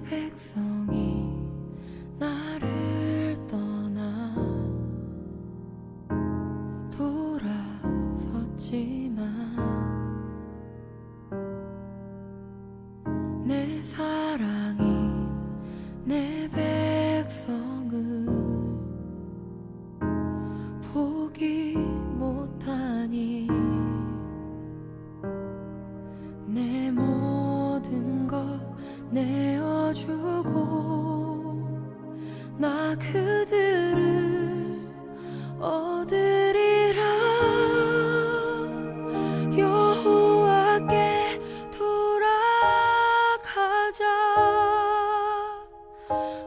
백성이 나를 떠나 돌아섰지만 내 사랑이 내 백성을 포기 못하니 내 모든 것 내어주고 나 그들을 얻으리라. 여호와께 돌아가자.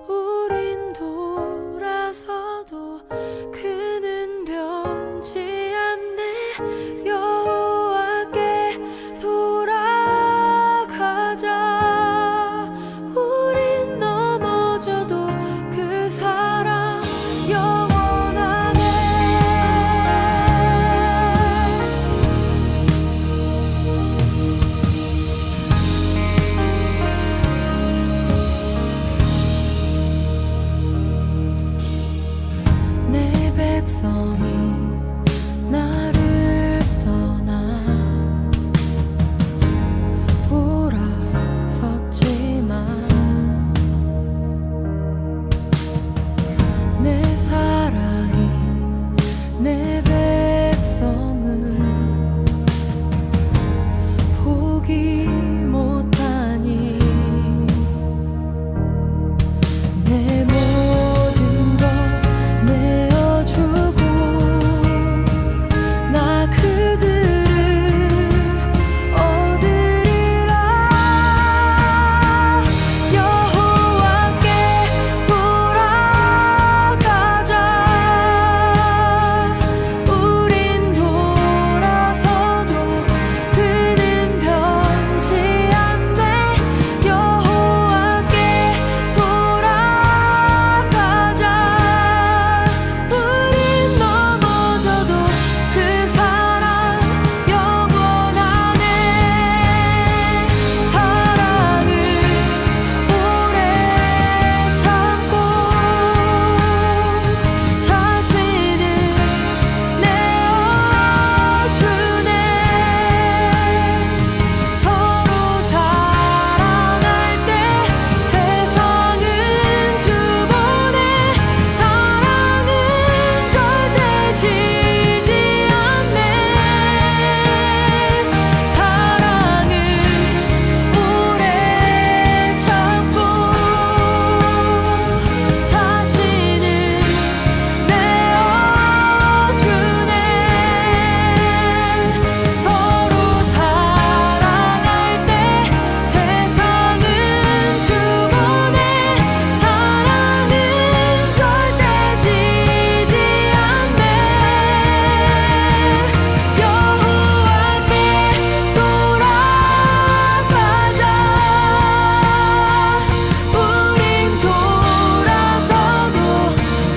우린 돌아서도 그는 변치 않네. 여호와께 돌아가자. 우린 넘어져도 그 사랑 영원하네. 내 백성이 나를 떠나 돌아섰지만 내 사랑이 내 백성을 포기 못하니 내 모든 것 내어주고 나 그들을 얻으리라. 여호와께 돌아가자. 우린 돌아서도 그는 변치 않네. 여호와께 돌아가자. 우린 넘어져도 그 사랑 영원하네. 사랑은 오래 참고 자신을 내어주네. 서로 사랑할 때 세상은 주보네. 사랑은 절대 지지 않네. 사랑은 오래 참고 자신을 내어주네. 서로 사랑할 때 세상은 주보네. 사랑은 절대 지지 않네. 여호와께 돌아가자. 우린 돌아서도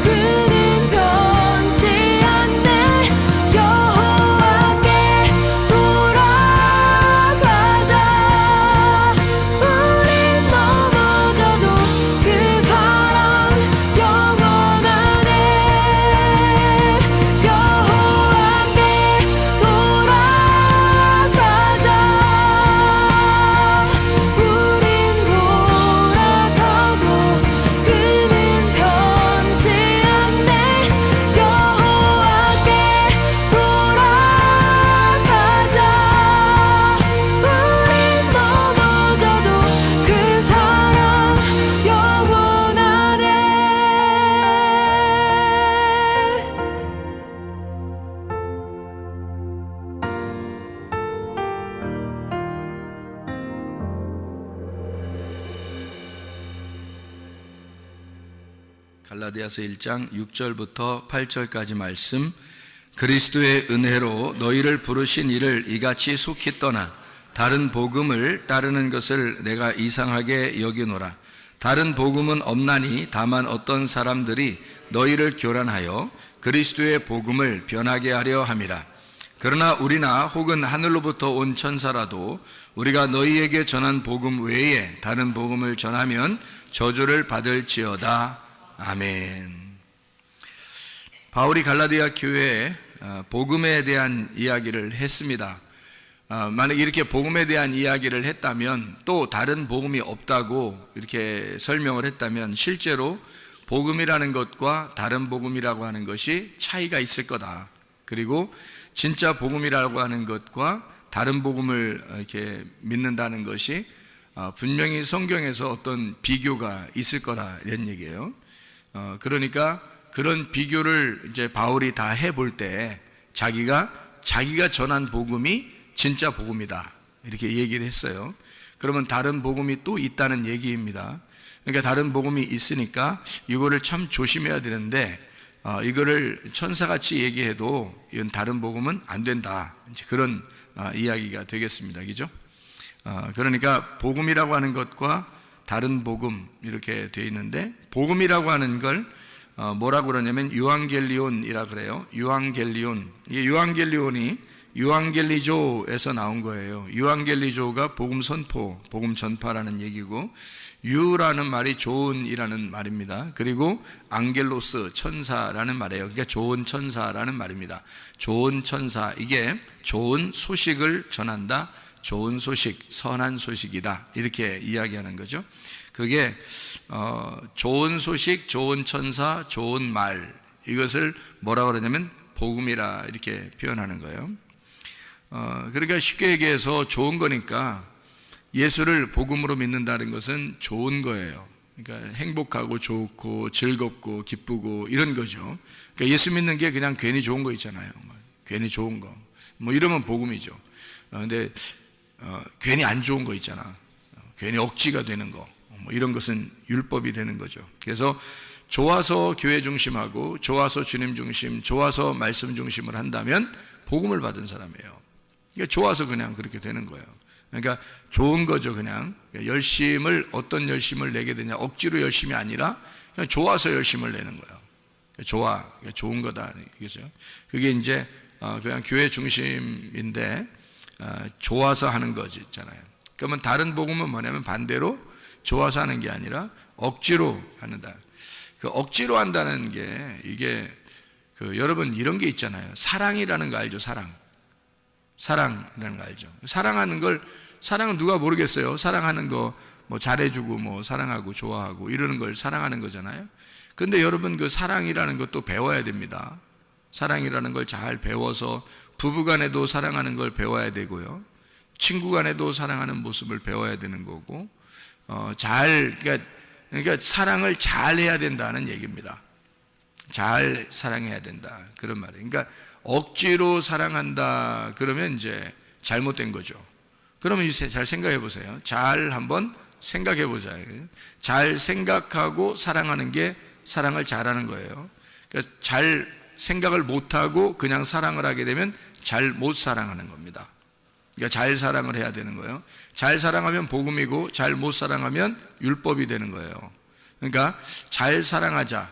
그는 변치 않네. 여호와께 돌아가자. 우린 넘어져도 그 사랑 영원하네. 여호와께 돌아가자. 우린 돌아서도 그는 변치 않네. 여호와께 돌아가자. 우린 넘어져도 그 사랑 영원하네. 갈라디아서 1장 6절부터 8절까지 말씀. 그리스도의 은혜로 너희를 부르신 이를 이같이 속히 떠나 다른 복음을 따르는 것을 내가 이상하게 여기노라. 다른 복음은 없나니 다만 어떤 사람들이 너희를 교란하여 그리스도의 복음을 변하게 하려 함이라. 그러나 우리나 혹은 하늘로부터 온 천사라도 우리가 너희에게 전한 복음 외에 다른 복음을 전하면 저주를 받을지어다. 아멘. 바울이 갈라디아 교회에 복음에 대한 이야기를 했습니다. 만약 이렇게 복음에 대한 이야기를 했다면, 또 다른 복음이 없다고 이렇게 설명을 했다면 실제로 복음이라는 것과 다른 복음이라고 하는 것이 차이가 있을 거다. 그리고 진짜 복음이라고 하는 것과 다른 복음을 이렇게 믿는다는 것이 분명히 성경에서 어떤 비교가 있을 거라, 이런 얘기예요. 그러니까 그런 비교를 이제 바울이 다 해볼 때 자기가 전한 복음이 진짜 복음이다, 이렇게 얘기를 했어요. 그러면 다른 복음이 또 있다는 얘기입니다. 그러니까 다른 복음이 있으니까 이거를 참 조심해야 되는데, 이거를 천사같이 얘기해도 이건 다른 복음은 안 된다, 이제 그런 이야기가 되겠습니다. 그죠? 그러니까 복음이라고 하는 것과 다른 복음, 이렇게 되어 있는데, 복음이라고 하는 걸 뭐라고 그러냐면 유앙겔리온이라 그래요. 유앙겔리온. 이게 유앙겔리온이 유앙겔리조에서 나온 거예요. 유앙겔리조가 복음 선포, 복음 전파라는 얘기고, 유라는 말이 좋은이라는 말입니다. 그리고 앙겔로스, 천사라는 말이에요. 그러니까 좋은 천사라는 말입니다. 좋은 천사, 이게 좋은 소식을 전한다, 좋은 소식, 선한 소식이다, 이렇게 이야기하는 거죠. 그게 좋은 소식, 좋은 천사, 좋은 말, 이것을 뭐라고 그러냐면 복음이라 이렇게 표현하는 거예요. 그러니까 쉽게 얘기해서 좋은 거니까 예수를 복음으로 믿는다는 것은 좋은 거예요. 그러니까 행복하고 좋고 즐겁고 기쁘고 이런 거죠. 그러니까 예수 믿는 게 그냥 괜히 좋은 거 있잖아요. 괜히 좋은 거, 뭐 이러면 복음이죠. 근데 괜히 안 좋은 거 있잖아. 괜히 억지가 되는 거, 뭐 이런 것은 율법이 되는 거죠. 그래서 좋아서 교회 중심하고 좋아서 주님 중심, 좋아서 말씀 중심을 한다면 복음을 받은 사람이에요. 그러니까 좋아서 그냥 그렇게 되는 거예요. 그러니까 좋은 거죠. 그냥 열심을, 어떤 열심을 내게 되냐, 억지로 열심이 아니라 그냥 좋아서 열심을 내는 거예요. 좋은 거다, 이거죠. 그게 이제 그냥 교회 중심인데 좋아서 하는 거지 있잖아요. 그러면 다른 복음은 뭐냐면 반대로 좋아서 하는 게 아니라 억지로 한다. 그 억지로 한다는 게, 이게 여러분 이런 게 있잖아요. 사랑이라는 거 알죠? 사랑이라는 거 알죠? 사랑은 누가 모르겠어요. 사랑하는 거 뭐 잘해주고 뭐 사랑하고 좋아하고 이러는 걸 사랑하는 거잖아요. 근데 여러분 그 사랑이라는 것도 배워야 됩니다. 사랑이라는 걸 잘 배워서 부부간에도 사랑하는 걸 배워야 되고요. 친구간에도 사랑하는 모습을 배워야 되는 거고, 그러니까 사랑을 잘 해야 된다는 얘기입니다. 잘 사랑해야 된다, 그런 말이에요. 그러니까 억지로 사랑한다 그러면 이제 잘못된 거죠. 그러면 이제 잘 생각해 보세요. 잘 한번 생각해 보자. 잘 생각하고 사랑하는 게 사랑을 잘하는 거예요. 그러니까 잘 생각을 못하고 그냥 사랑을 하게 되면 잘 못 사랑하는 겁니다. 그러니까 잘 사랑을 해야 되는 거예요. 잘 사랑하면 복음이고, 잘 못 사랑하면 율법이 되는 거예요. 그러니까 잘 사랑하자,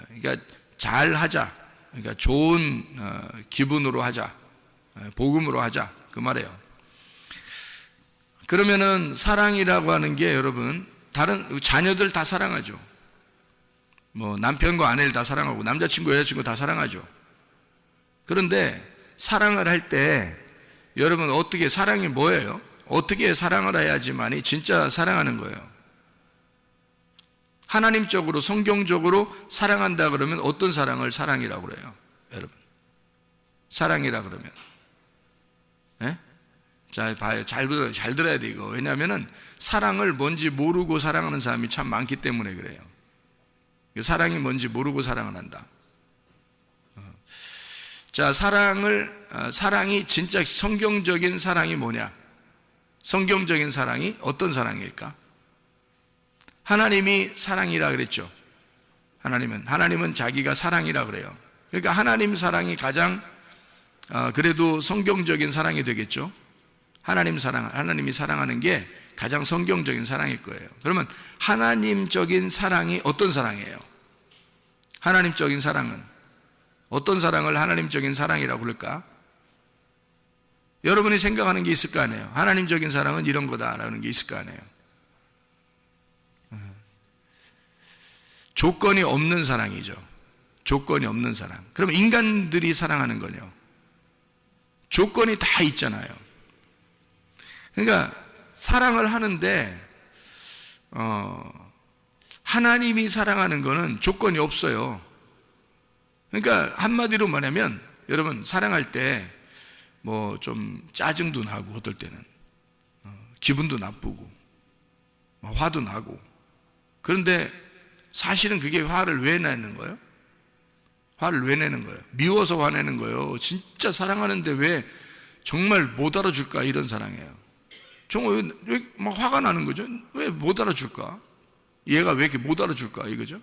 그러니까 잘 하자, 그러니까 좋은 기분으로 하자, 복음으로 하자, 그 말이에요. 그러면은 사랑이라고 하는 게, 여러분, 다른 자녀들 다 사랑하죠. 뭐 남편과 아내를 다 사랑하고 남자친구, 여자친구 다 사랑하죠. 그런데 사랑을 할 때 여러분 어떻게, 사랑이 뭐예요? 어떻게 사랑을 해야지만이 진짜 사랑하는 거예요? 하나님적으로, 성경적으로 사랑한다 그러면 어떤 사랑을 사랑이라고 그래요? 여러분, 사랑이라 그러면, 네? 자, 봐요. 잘 들어야 돼, 이거. 왜냐하면은 사랑을 뭔지 모르고 사랑하는 사람이 참 많기 때문에 그래요. 사랑이 뭔지 모르고 사랑을 한다. 자, 사랑이 진짜 성경적인 사랑이 뭐냐? 성경적인 사랑이 어떤 사랑일까? 하나님이 사랑이라 그랬죠. 하나님은 자기가 사랑이라 그래요. 그러니까 하나님 사랑이 가장 그래도 성경적인 사랑이 되겠죠. 하나님이 사랑하는 게 가장 성경적인 사랑일 거예요. 그러면 하나님적인 사랑이 어떤 사랑이에요? 하나님적인 사랑은 어떤 사랑을 하나님적인 사랑이라고 부를까? 여러분이 생각하는 게 있을 거 아니에요. 하나님적인 사랑은 이런 거다라는 게 있을 거 아니에요. 조건이 없는 사랑이죠. 조건이 없는 사랑. 그럼 인간들이 사랑하는 거요. 조건이 다 있잖아요. 그러니까 사랑을 하는데 하나님이 사랑하는 거는 조건이 없어요. 그러니까 한마디로 말하면 여러분 사랑할 때 뭐 좀 짜증도 나고 어떨 때는 기분도 나쁘고 화도 나고, 그런데 사실은 그게 화를 왜 내는 거예요? 화를 왜 내는 거예요? 미워서 화내는 거예요. 진짜 사랑하는데 왜 정말 못 알아줄까? 이런 사랑이에요. 정말 왜 막 화가 나는 거죠? 왜 못 알아줄까? 얘가 왜 이렇게 못 알아줄까? 이거죠.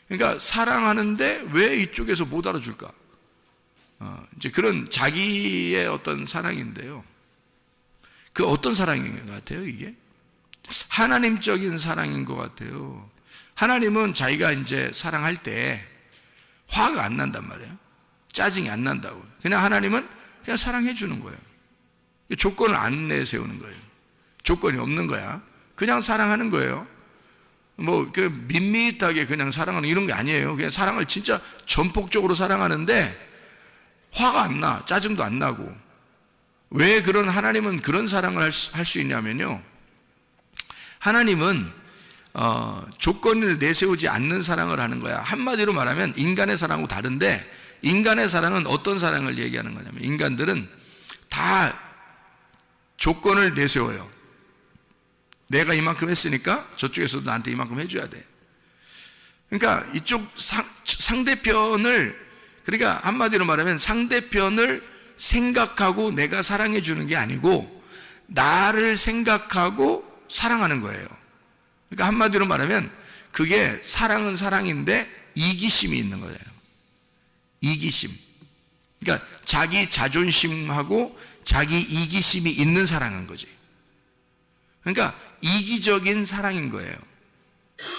그러니까 사랑하는데 왜 이쪽에서 못 알아줄까? 이제 그런 자기의 어떤 사랑인데요. 그 어떤 사랑인 것 같아요, 이게? 하나님적인 사랑인 것 같아요. 하나님은 자기가 이제 사랑할 때 화가 안 난단 말이에요. 짜증이 안 난다고. 그냥 하나님은 그냥 사랑해 주는 거예요. 조건을 안 내세우는 거예요. 조건이 없는 거야. 그냥 사랑하는 거예요. 뭐 밋밋하게 그냥 사랑하는 이런 게 아니에요. 그냥 사랑을 진짜 전폭적으로 사랑하는데 화가 안 나, 짜증도 안 나고. 왜 그런 하나님은 그런 사랑을 할 수 있냐면요, 하나님은 조건을 내세우지 않는 사랑을 하는 거야. 한마디로 말하면 인간의 사랑하고 다른데, 인간의 사랑은 어떤 사랑을 얘기하는 거냐면, 인간들은 다 조건을 내세워요. 내가 이만큼 했으니까 저쪽에서도 나한테 이만큼 해줘야 돼. 그러니까 이쪽 상대편을, 그러니까 한마디로 말하면 상대편을 생각하고 내가 사랑해 주는 게 아니고 나를 생각하고 사랑하는 거예요. 그러니까 한마디로 말하면 그게 사랑은 사랑인데 이기심이 있는 거예요. 이기심. 그러니까 자기 자존심하고 자기 이기심이 있는 사랑인 거지. 그러니까 이기적인 사랑인 거예요.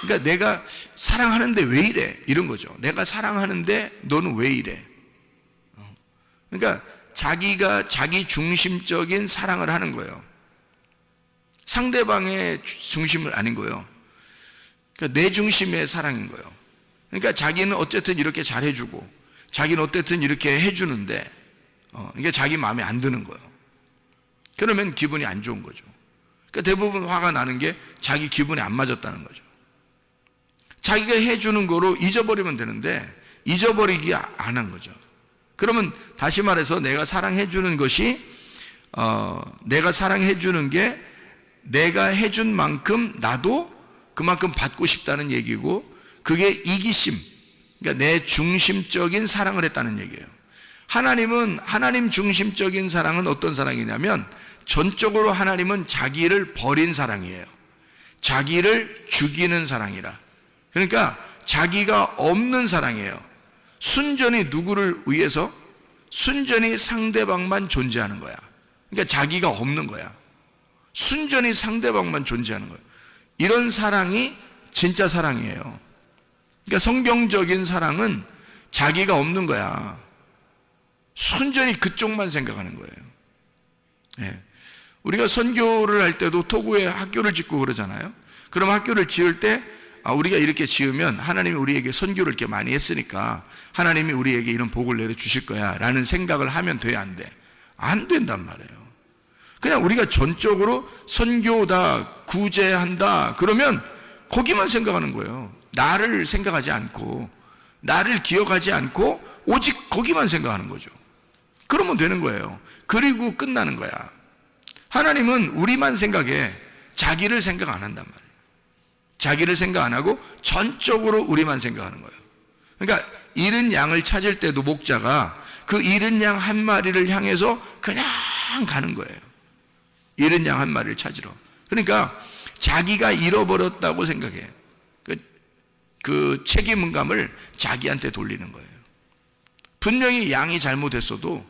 그러니까 내가 사랑하는데 왜 이래? 이런 거죠. 내가 사랑하는데 너는 왜 이래? 그러니까 자기가 자기 중심적인 사랑을 하는 거예요. 상대방의 중심을 아닌 거예요. 그러니까 내 중심의 사랑인 거예요. 그러니까 자기는 어쨌든 이렇게 잘해주고 자기는 어쨌든 이렇게 해주는데 이게 자기 마음에 안 드는 거예요. 그러면 기분이 안 좋은 거죠. 그러니까 대부분 화가 나는 게 자기 기분에 안 맞았다는 거죠. 자기가 해주는 거로 잊어버리면 되는데 잊어버리기 안 한 거죠. 그러면 다시 말해서 내가 사랑해 주는 것이 내가 사랑해 주는 게 내가 해준 만큼 나도 그만큼 받고 싶다는 얘기고, 그게 이기심, 그러니까 내 중심적인 사랑을 했다는 얘기예요. 하나님은 하나님 중심적인 사랑은 어떤 사랑이냐면 전적으로 하나님은 자기를 버린 사랑이에요. 자기를 죽이는 사랑이라. 그러니까 자기가 없는 사랑이에요. 순전히 누구를 위해서? 순전히 상대방만 존재하는 거야. 그러니까 자기가 없는 거야. 순전히 상대방만 존재하는 거예요. 이런 사랑이 진짜 사랑이에요. 그러니까 성경적인 사랑은 자기가 없는 거야. 순전히 그쪽만 생각하는 거예요. 예. 우리가 선교를 할 때도 토고에 학교를 짓고 그러잖아요. 그럼 학교를 지을 때 우리가 이렇게 지으면 하나님이 우리에게 선교를 이렇게 많이 했으니까 하나님이 우리에게 이런 복을 내려주실 거야 라는 생각을 하면 돼, 안 돼? 안 된단 말이에요. 그냥 우리가 전적으로 선교다, 구제한다 그러면 거기만 생각하는 거예요. 나를 생각하지 않고 나를 기억하지 않고 오직 거기만 생각하는 거죠. 그러면 되는 거예요. 그리고 끝나는 거야. 하나님은 우리만 생각해. 자기를 생각 안 한단 말이에요. 자기를 생각 안 하고 전적으로 우리만 생각하는 거예요. 그러니까 잃은 양을 찾을 때도 목자가 그 잃은 양 한 마리를 향해서 그냥 가는 거예요. 잃은 양 한 마리를 찾으러. 그러니까 자기가 잃어버렸다고 생각해. 그 책임감을 자기한테 돌리는 거예요. 분명히 양이 잘못했어도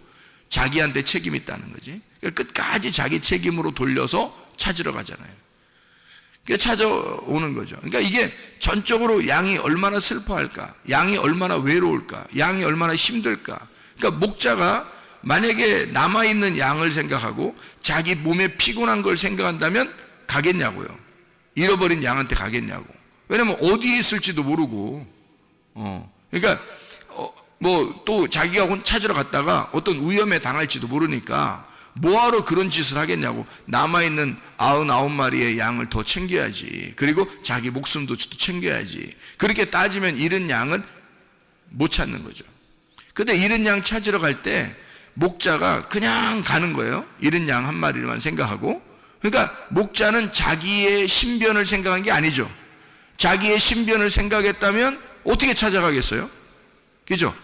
자기한테 책임이 있다는 거지. 그러니까 끝까지 자기 책임으로 돌려서 찾으러 가잖아요. 그러니까 찾아오는 거죠. 그러니까 이게 전적으로 양이 얼마나 슬퍼할까, 양이 얼마나 외로울까, 양이 얼마나 힘들까. 그러니까 목자가 만약에 남아있는 양을 생각하고 자기 몸에 피곤한 걸 생각한다면 가겠냐고요. 잃어버린 양한테 가겠냐고. 왜냐면 어디에 있을지도 모르고, 그러니까 뭐 또 자기가 찾으러 갔다가 어떤 위험에 당할지도 모르니까 뭐하러 그런 짓을 하겠냐고. 남아있는 99마리의 양을 더 챙겨야지. 그리고 자기 목숨도 챙겨야지. 그렇게 따지면 잃은 양은 못 찾는 거죠. 근데 잃은 양 찾으러 갈 때 목자가 그냥 가는 거예요. 잃은 양 한 마리만 생각하고. 그러니까 목자는 자기의 신변을 생각한 게 아니죠. 자기의 신변을 생각했다면 어떻게 찾아가겠어요? 그죠?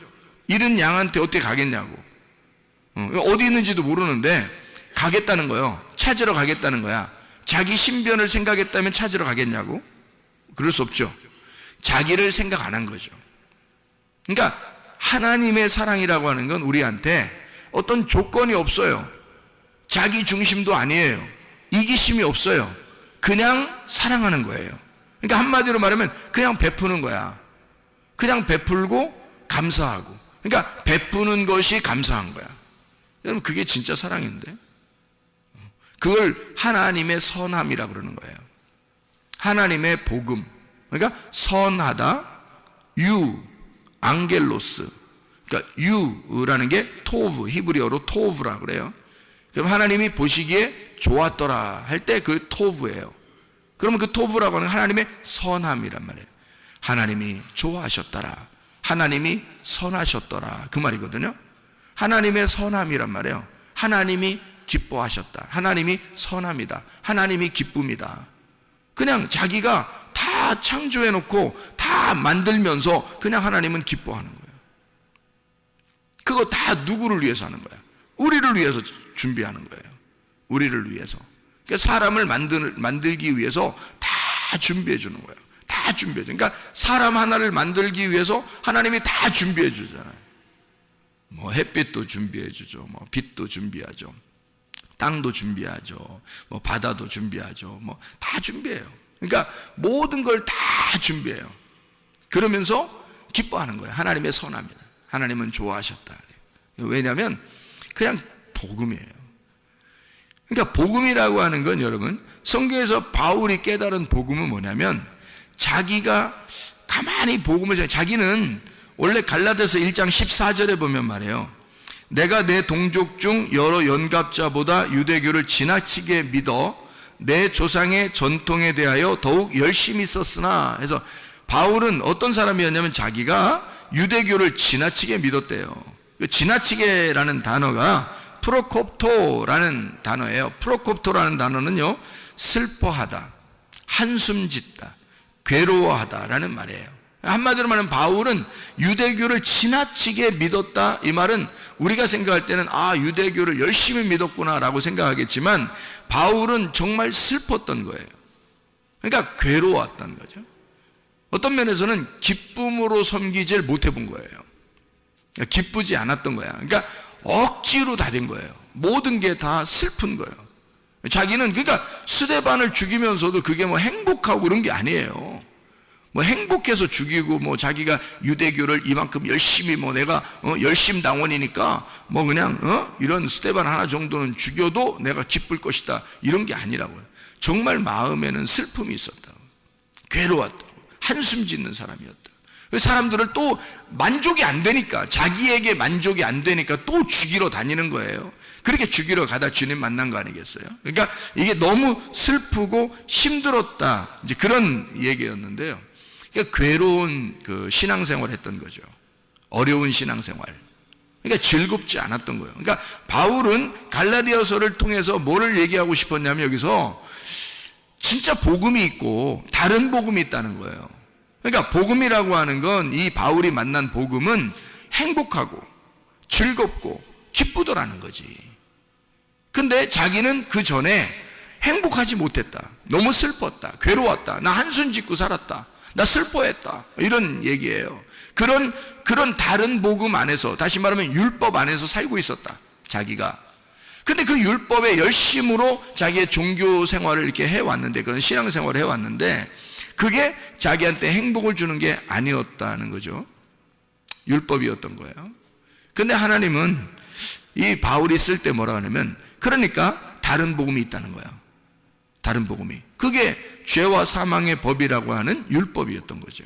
잃은 양한테 어떻게 가겠냐고. 어디 있는지도 모르는데 가겠다는 거예요. 찾으러 가겠다는 거야. 자기 신변을 생각했다면 찾으러 가겠냐고? 그럴 수 없죠. 자기를 생각 안 한 거죠. 그러니까 하나님의 사랑이라고 하는 건 우리한테 어떤 조건이 없어요. 자기 중심도 아니에요. 이기심이 없어요. 그냥 사랑하는 거예요. 그러니까 한마디로 말하면 그냥 베푸는 거야. 그냥 베풀고 감사하고. 그러니까 베푸는 것이 감사한 거야. 여러분, 그게 진짜 사랑인데. 그걸 하나님의 선함이라고 그러는 거예요. 하나님의 복음. 그러니까 선하다, 앙겔로스. 그러니까 유라는 게 토브, 히브리어로 토브라고 그래요. 그럼 하나님이 보시기에 좋았더라 할 때 그 토브예요. 그러면 그 토브라고 하는 하나님의 선함이란 말이에요. 하나님이 좋아하셨더라. 하나님이 선하셨더라. 그 말이거든요. 하나님의 선함이란 말이에요. 하나님이 기뻐하셨다. 하나님이 선함이다. 하나님이 기쁨이다. 그냥 자기가 다 창조해놓고 다 만들면서 그냥 하나님은 기뻐하는 거예요. 그거 다 누구를 위해서 하는 거야? 우리를 위해서 준비하는 거예요. 우리를 위해서. 그러니까 사람을 만들기 위해서 다 준비해 주는 거예요. 다 준비해 줘. 그러니까 사람 하나를 만들기 위해서 하나님이 다 준비해 주잖아요. 뭐 햇빛도 준비해 주죠. 뭐 빛도 준비하죠. 땅도 준비하죠. 뭐 바다도 준비하죠. 뭐 다 준비해요. 그러니까 모든 걸 다 준비해요. 그러면서 기뻐하는 거예요. 하나님의 선함이다. 하나님은 좋아하셨다. 왜냐하면 그냥 복음이에요. 그러니까 복음이라고 하는 건 여러분, 성경에서 바울이 깨달은 복음은 뭐냐면 자기가 가만히 복음을, 자기는 원래 갈라디아서 1장 14절에 보면 말이에요. 내가 내 동족 중 여러 연갑자보다 유대교를 지나치게 믿어 내 조상의 전통에 대하여 더욱 열심히 썼으나 해서, 바울은 어떤 사람이었냐면 자기가 유대교를 지나치게 믿었대요. 지나치게라는 단어가 프로콥토라는 단어예요. 프로콥토라는 단어는요, 슬퍼하다, 한숨 짓다, 괴로워하다라는 말이에요. 한마디로 말하면 바울은 유대교를 지나치게 믿었다. 이 말은 우리가 생각할 때는 유대교를 열심히 믿었구나 라고 생각하겠지만, 바울은 정말 슬펐던 거예요. 그러니까 괴로웠던 거죠. 어떤 면에서는 기쁨으로 섬기질 못해 본 거예요. 기쁘지 않았던 거야. 그러니까 억지로 다 된 거예요. 모든 게 다 슬픈 거예요. 자기는 그러니까 스데반을 죽이면서도 그게 뭐 행복하고 그런 게 아니에요. 뭐 행복해서 죽이고 뭐 자기가 유대교를 이만큼 열심히 뭐 내가 열심당원이니까 뭐 그냥 이런 스데반 하나 정도는 죽여도 내가 기쁠 것이다, 이런 게 아니라고요. 정말 마음에는 슬픔이 있었다고, 괴로웠다고, 한숨 짓는 사람이었다. 사람들을 또 만족이 안 되니까, 자기에게 만족이 안 되니까 또 죽이러 다니는 거예요. 그렇게 죽이러 가다 주님 만난 거 아니겠어요? 그러니까 이게 너무 슬프고 힘들었다, 이제 그런 얘기였는데요. 그러니까 괴로운 그 신앙생활 했던 거죠. 어려운 신앙생활. 그러니까 즐겁지 않았던 거예요. 그러니까 바울은 갈라디아서를 통해서 뭐를 얘기하고 싶었냐면, 여기서 진짜 복음이 있고 다른 복음이 있다는 거예요. 그러니까 복음이라고 하는 건, 이 바울이 만난 복음은 행복하고 즐겁고 기쁘더라는 거지. 근데 자기는 그 전에 행복하지 못했다, 너무 슬펐다, 괴로웠다, 나 한숨 짓고 살았다, 나 슬퍼했다, 이런 얘기예요. 그런 다른 복음 안에서, 다시 말하면 율법 안에서 살고 있었다, 자기가. 근데 그 율법의 열심으로 자기의 종교 생활을 이렇게 해왔는데, 그런 신앙 생활을 해왔는데, 그게 자기한테 행복을 주는 게 아니었다는 거죠. 율법이었던 거예요. 근데 하나님은 이 바울이 쓸 때 뭐라 하냐면, 그러니까 다른 복음이 있다는 거야. 다른 복음이. 그게 죄와 사망의 법이라고 하는 율법이었던 거죠.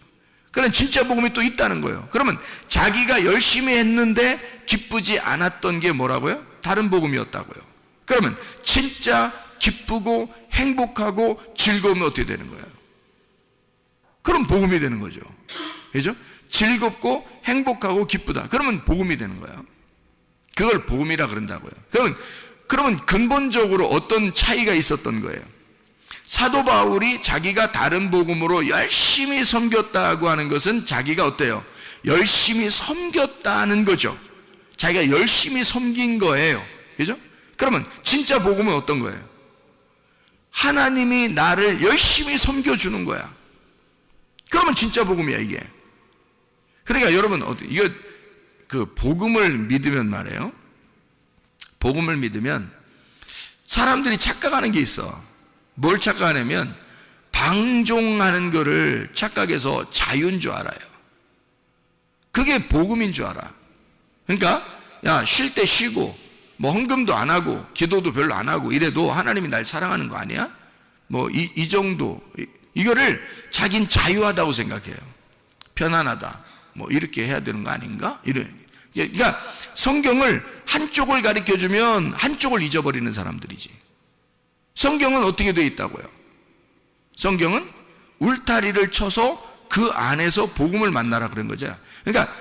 그러나 진짜 복음이 또 있다는 거예요. 그러면 자기가 열심히 했는데 기쁘지 않았던 게 뭐라고요? 다른 복음이었다고요. 그러면 진짜 기쁘고 행복하고 즐거우면 어떻게 되는 거예요? 그럼 복음이 되는 거죠. 그죠? 즐겁고 행복하고 기쁘다. 그러면 복음이 되는 거예요. 그걸 복음이라 그런다고요. 그러면 근본적으로 어떤 차이가 있었던 거예요? 사도 바울이 자기가 다른 복음으로 열심히 섬겼다고 하는 것은 자기가 어때요? 열심히 섬겼다는 거죠. 자기가 열심히 섬긴 거예요. 그죠? 그러면 진짜 복음은 어떤 거예요? 하나님이 나를 열심히 섬겨주는 거야. 그러면 진짜 복음이야, 이게. 그러니까 여러분, 이거 그 복음을 믿으면 말이에요. 복음을 믿으면 사람들이 착각하는 게 있어. 뭘 착각하냐면 방종하는 거를 착각해서 자유인 줄 알아요. 그게 복음인 줄 알아. 그러니까 야, 쉴 때 쉬고 뭐 헌금도 안 하고 기도도 별로 안 하고 이래도 하나님이 날 사랑하는 거 아니야? 뭐 이 정도, 이거를 자긴 자유하다고 생각해요. 편안하다, 뭐 이렇게 해야 되는 거 아닌가? 그러니까 성경을 한쪽을 가르쳐주면 한쪽을 잊어버리는 사람들이지. 성경은 어떻게 되어 있다고요? 성경은 울타리를 쳐서 그 안에서 복음을 만나라 그런 거죠. 그러니까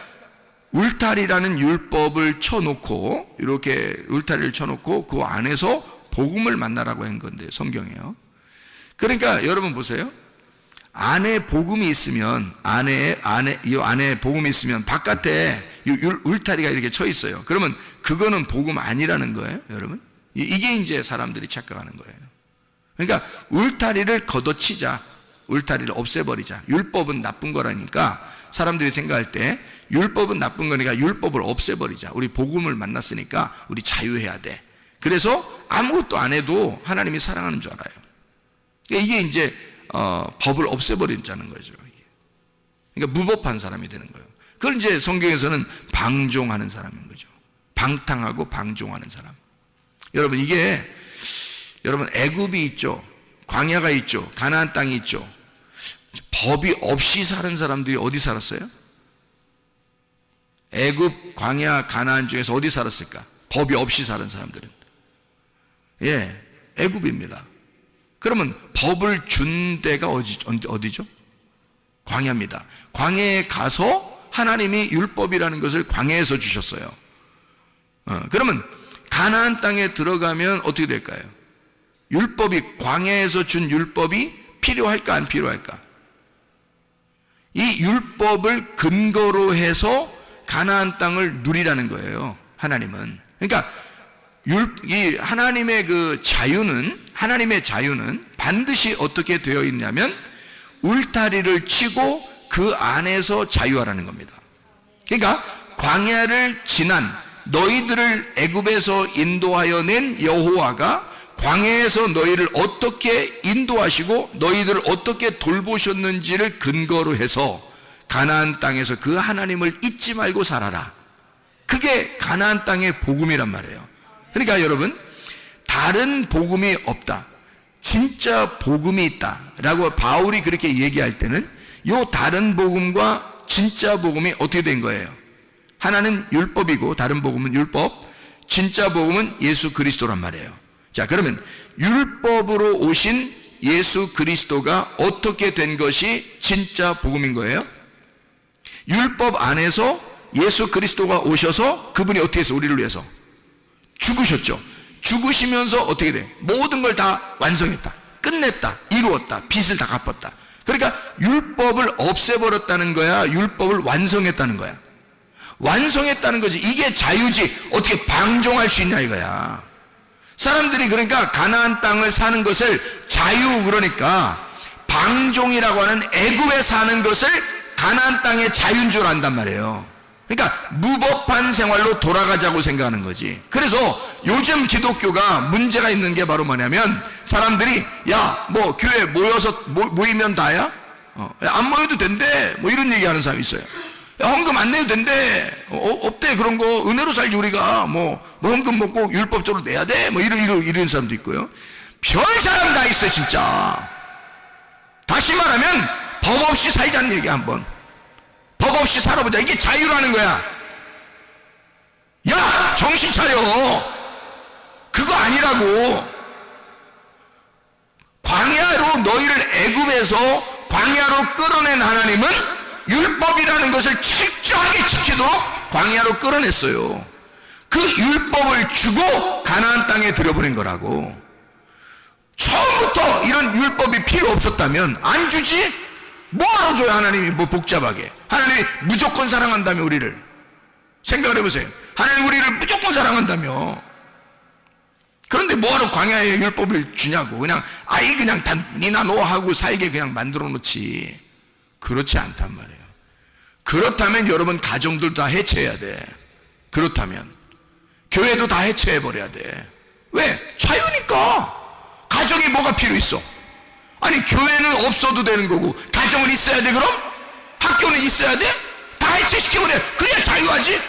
울타리라는 율법을 쳐놓고, 이렇게 울타리를 쳐놓고 그 안에서 복음을 만나라고 한 건데, 성경이에요. 그러니까 여러분 보세요. 안에 복음이 있으면, 이 안에 복음이 있으면 바깥에 울타리가 이렇게 쳐 있어요. 그러면 그거는 복음 아니라는 거예요, 여러분. 이게 이제 사람들이 착각하는 거예요. 그러니까 울타리를 걷어치자, 울타리를 없애버리자. 율법은 나쁜 거라니까 사람들이 생각할 때 율법은 나쁜 거니까 율법을 없애버리자. 우리 복음을 만났으니까 우리 자유해야 돼. 그래서 아무것도 안 해도 하나님이 사랑하는 줄 알아요. 이게 이제 법을 없애버리자는 거죠. 그러니까 무법한 사람이 되는 거예요. 그걸 이제 성경에서는 방종하는 사람인 거죠. 방탕하고 방종하는 사람. 여러분, 이게 여러분 애굽이 있죠, 광야가 있죠, 가나안 땅이 있죠. 법이 없이 사는 사람들이 어디 살았어요? 애굽, 광야, 가나안 중에서 어디 살았을까? 법이 없이 사는 사람들은 애굽입니다. 그러면 법을 준 데가 어디죠? 광야입니다. 광야에 가서 하나님이 율법이라는 것을 광야에서 주셨어요. 그러면 가나안 땅에 들어가면 어떻게 될까요? 율법이, 광야에서 준 율법이 필요할까 안 필요할까? 이 율법을 근거로 해서 가나안 땅을 누리라는 거예요, 하나님은. 그러니까 이 하나님의 그 자유는, 하나님의 자유는 반드시 어떻게 되어 있냐면 울타리를 치고 그 안에서 자유하라는 겁니다. 그러니까 광야를 지난 너희들을 애굽에서 인도하여 낸 여호와가 광야에서 너희를 어떻게 인도하시고 너희들을 어떻게 돌보셨는지를 근거로 해서 가나안 땅에서 그 하나님을 잊지 말고 살아라. 그게 가나안 땅의 복음이란 말이에요. 그러니까 여러분, 다른 복음이 없다, 진짜 복음이 있다라고 바울이 그렇게 얘기할 때는 요 다른 복음과 진짜 복음이 어떻게 된 거예요? 하나는 율법이고 다른 복음은 율법, 진짜 복음은 예수 그리스도란 말이에요. 자, 그러면 율법으로 오신 예수 그리스도가 어떻게 된 것이 진짜 복음인 거예요? 율법 안에서 예수 그리스도가 오셔서 그분이 어떻게 해서 우리를 위해서 죽으셨죠. 죽으시면서 어떻게 돼? 모든 걸 다 완성했다, 끝냈다, 이루었다, 빚을 다 갚았다. 그러니까 율법을 없애버렸다는 거야, 율법을 완성했다는 거야. 완성했다는 거지. 이게 자유지. 어떻게 방종할 수 있냐 이거야. 사람들이 그러니까 가나안 땅을 사는 것을 자유, 그러니까 방종이라고 하는 애굽에 사는 것을 가나안 땅의 자유인 줄 안단 말이에요. 그러니까 무법한 생활로 돌아가자고 생각하는 거지. 그래서 요즘 기독교가 문제가 있는 게 바로 뭐냐면, 사람들이 야, 뭐 교회 모여서 모이면 다야? 안 모여도 된대, 뭐 이런 얘기하는 사람이 있어요. 야, 헌금 안 내도 된대. 없대. 그런 거. 은혜로 살지, 우리가. 뭐 헌금 먹고 율법적으로 내야 돼. 뭐 이런 사람도 있고요. 별 사람 다 있어, 진짜. 다시 말하면, 법 없이 살자는 얘기야, 한번. 법 없이 살아보자. 이게 자유라는 거야. 야, 정신 차려. 그거 아니라고. 광야로 너희를 애굽에서 광야로 끌어낸 하나님은 율법이라는 것을 철저하게 지키도록 광야로 끌어냈어요. 그 율법을 주고 가나안 땅에 들여보낸 거라고. 처음부터 이런 율법이 필요 없었다면 안 주지? 뭐하러 줘요, 하나님이 뭐 복잡하게. 하나님이 무조건 사랑한다며, 우리를. 생각을 해보세요. 하나님 우리를 무조건 사랑한다며. 그런데 뭐하러 광야에 율법을 주냐고. 그냥 그냥 다 니나 너 하고 살게 그냥 만들어 놓지. 그렇지 않단 말이에요. 그렇다면 여러분 가정들 다 해체해야 돼. 그렇다면 교회도 다 해체해 버려야 돼. 왜? 자유니까. 가정이 뭐가 필요 있어? 아니, 교회는 없어도 되는 거고 가정은 있어야 돼. 그럼 학교는 있어야 돼? 다 해체시켜버려. 그래야 자유하지.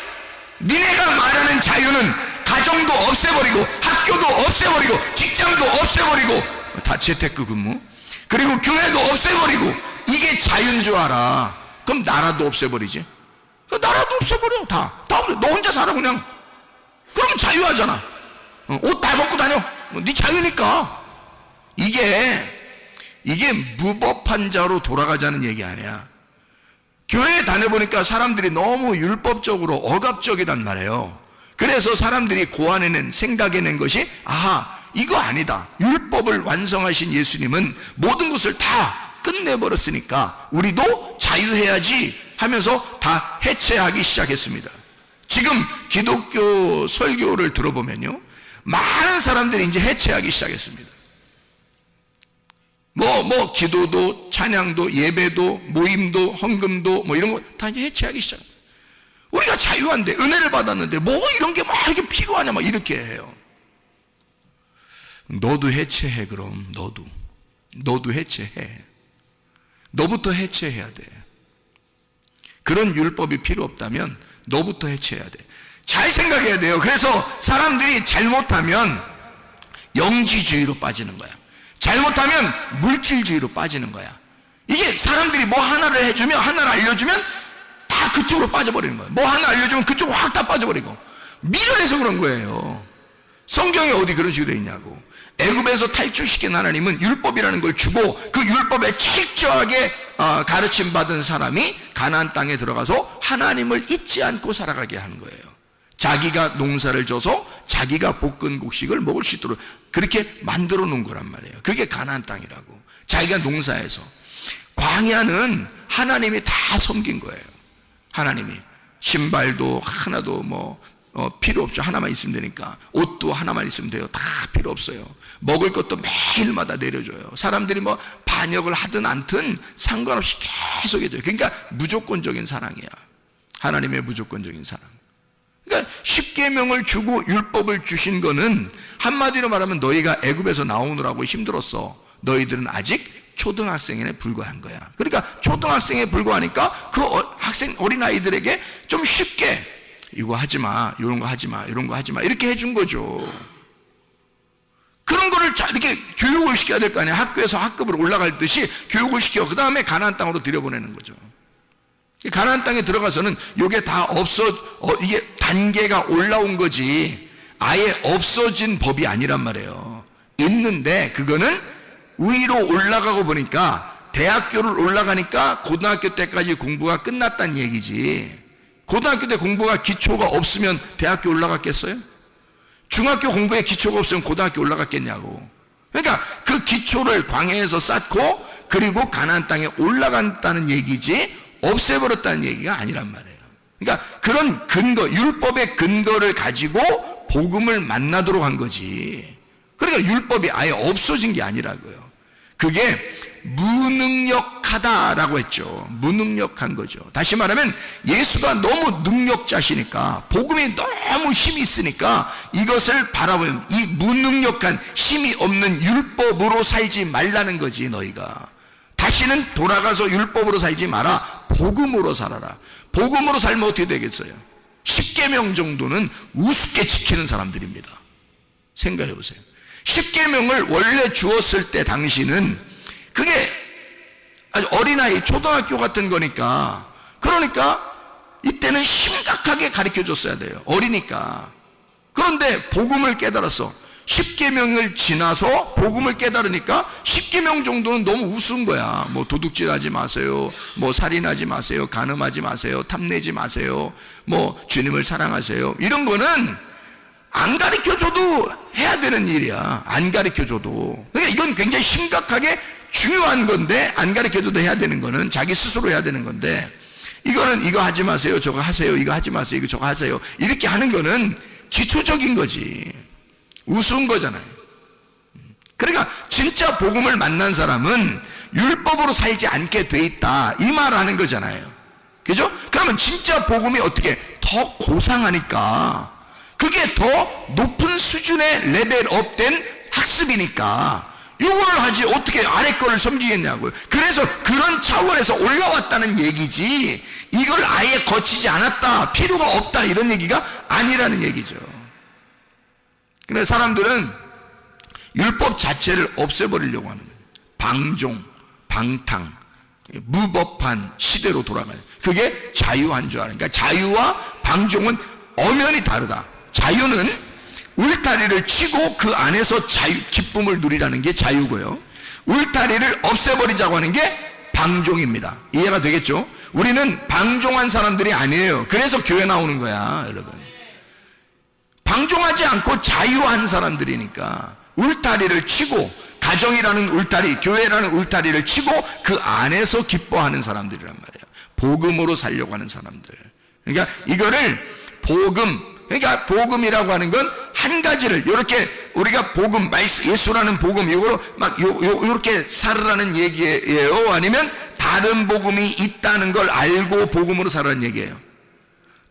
니네가 말하는 자유는 가정도 없애버리고 학교도 없애버리고 직장도 없애버리고 다 재테크 근무, 그리고 교회도 없애버리고, 이게 자유인 줄 알아. 그럼 나라도 없애버리지. 나라도 없애버려. 다 없애. 너 혼자 살아 그냥. 그러면 자유하잖아. 옷 다 벗고 다녀. 네 자유니까. 이게 무법한 자로 돌아가자는 얘기 아니야. 교회에 다녀보니까 사람들이 너무 율법적으로 억압적이단 말이에요. 그래서 사람들이 고안해낸, 생각해낸 것이, 이거 아니다. 율법을 완성하신 예수님은 모든 것을 다 끝내버렸으니까 우리도 자유해야지 하면서 다 해체하기 시작했습니다. 지금 기독교 설교를 들어보면요, 많은 사람들이 이제 해체하기 시작했습니다. 기도도, 찬양도, 예배도, 모임도, 헌금도, 이런 거 다 이제 해체하기 시작합니다. 우리가 자유한데, 은혜를 받았는데, 이런 게 이렇게 필요하냐, 이렇게 해요. 너도 해체해, 그럼. 너도 해체해. 너부터 해체해야 돼. 그런 율법이 필요 없다면, 너부터 해체해야 돼. 잘 생각해야 돼요. 그래서 사람들이 잘못하면 영지주의로 빠지는 거야. 잘못하면 물질주의로 빠지는 거야. 이게 사람들이 하나를 해주면, 하나를 알려주면 다 그쪽으로 빠져버리는 거예요. 하나 알려주면 그쪽 확 다 빠져버리고. 미련해서 그런 거예요. 성경에 어디 그런 식으로 되어 있냐고. 애굽에서 탈출시킨 하나님은 율법이라는 걸 주고, 그 율법에 철저하게 가르침 받은 사람이 가나안 땅에 들어가서 하나님을 잊지 않고 살아가게 하는 거예요. 자기가 농사를 져서 자기가 볶은 곡식을 먹을 수 있도록 그렇게 만들어 놓은 거란 말이에요. 그게 가나안 땅이라고. 자기가 농사해서. 광야는 하나님이 다 섬긴 거예요. 하나님이. 신발도 하나도 필요 없죠. 하나만 있으면 되니까. 옷도 하나만 있으면 돼요. 다 필요 없어요. 먹을 것도 매일마다 내려줘요. 사람들이 반역을 하든 않든 상관없이 계속 해줘요. 그러니까 무조건적인 사랑이야. 하나님의 무조건적인 사랑. 그러니까 십계명을 주고 율법을 주신 거는 한마디로 말하면 너희가 애굽에서 나오느라고 힘들었어. 너희들은 아직 초등학생에 불과한 거야. 그러니까 초등학생에 불과하니까 그 어린아이들에게 좀 쉽게 이거 하지 마, 이런 거 하지 마, 이런 거 하지 마, 이렇게 해준 거죠. 그런 거를 이렇게 교육을 시켜야 될 거 아니야. 학교에서 학급으로 올라갈 듯이 교육을 시켜 그 다음에 가나안 땅으로 들여보내는 거죠. 가나안 땅에 들어가서는 이게 다 이게 단계가 올라온 거지 아예 없어진 법이 아니란 말이에요. 있는데 그거는 위로 올라가고 보니까 대학교를 올라가니까 고등학교 때까지 공부가 끝났다는 얘기지. 고등학교 때 공부가 기초가 없으면 대학교 올라갔겠어요? 중학교 공부에 기초가 없으면 고등학교 올라갔겠냐고. 그러니까 그 기초를 광야에서 쌓고 그리고 가나안 땅에 올라간다는 얘기지 없애버렸다는 얘기가 아니란 말이에요. 그러니까 그런 근거, 율법의 근거를 가지고 복음을 만나도록 한 거지. 그러니까 율법이 아예 없어진 게 아니라고요. 그게 무능력하다라고 했죠. 무능력한 거죠. 다시 말하면 예수가 너무 능력자시니까, 복음이 너무 힘이 있으니까 이것을 바라보면 이 무능력한 힘이 없는 율법으로 살지 말라는 거지. 너희가 다시는 돌아가서 율법으로 살지 마라. 복음으로 살아라. 복음으로 살면 어떻게 되겠어요? 10계명 정도는 우습게 지키는 사람들입니다. 생각해 보세요. 10계명을 원래 주었을 때 당시는 그게 아주 어린아이, 초등학교 같은 거니까, 그러니까 이때는 심각하게 가르쳐 줬어야 돼요. 어리니까. 그런데 복음을 깨달았어. 10계명을 지나서 복음을 깨달으니까 10계명 정도는 너무 우스운 거야. 뭐 도둑질하지 마세요, 뭐 살인하지 마세요, 간음하지 마세요, 탐내지 마세요, 뭐 주님을 사랑하세요, 이런 거는 안 가르쳐줘도 해야 되는 일이야. 안 가르쳐줘도. 그러니까 이건 굉장히 심각하게 중요한 건데, 안 가르쳐줘도 해야 되는 거는 자기 스스로 해야 되는 건데, 이거는 이거 하지 마세요, 저거 하세요, 이거 하지 마세요, 이거 저거 하세요, 이렇게 하는 거는 기초적인 거지. 우스운 거잖아요. 그러니까 진짜 복음을 만난 사람은 율법으로 살지 않게 돼 있다, 이 말을 하는 거잖아요. 그죠? 그러면 진짜 복음이 어떻게 더 고상하니까, 그게 더 높은 수준의 레벨업된 학습이니까 이걸 하지 어떻게 아래 거를 섬기겠냐고요. 그래서 그런 차원에서 올라왔다는 얘기지, 이걸 아예 거치지 않았다, 필요가 없다, 이런 얘기가 아니라는 얘기죠. 그래서 사람들은 율법 자체를 없애버리려고 하는 거예요. 방종, 방탕, 무법한 시대로 돌아가요. 그게 자유한 줄 아는. 그러니까 자유와 방종은 엄연히 다르다. 자유는 울타리를 치고 그 안에서 기쁨을 누리라는 게 자유고요, 울타리를 없애버리자고 하는 게 방종입니다. 이해가 되겠죠? 우리는 방종한 사람들이 아니에요. 그래서 교회 나오는 거야, 여러분. 방종하지 않고 자유한 사람들이니까 울타리를 치고, 가정이라는 울타리, 교회라는 울타리를 치고 그 안에서 기뻐하는 사람들이란 말이에요. 복음으로 살려고 하는 사람들. 그러니까 이거를 그러니까 복음이라고 하는 건 한 가지를, 이렇게 우리가 복음, 예수라는 복음, 이거로 막 요렇게 살으라는 얘기예요? 아니면 다른 복음이 있다는 걸 알고 복음으로 살라는 얘기예요?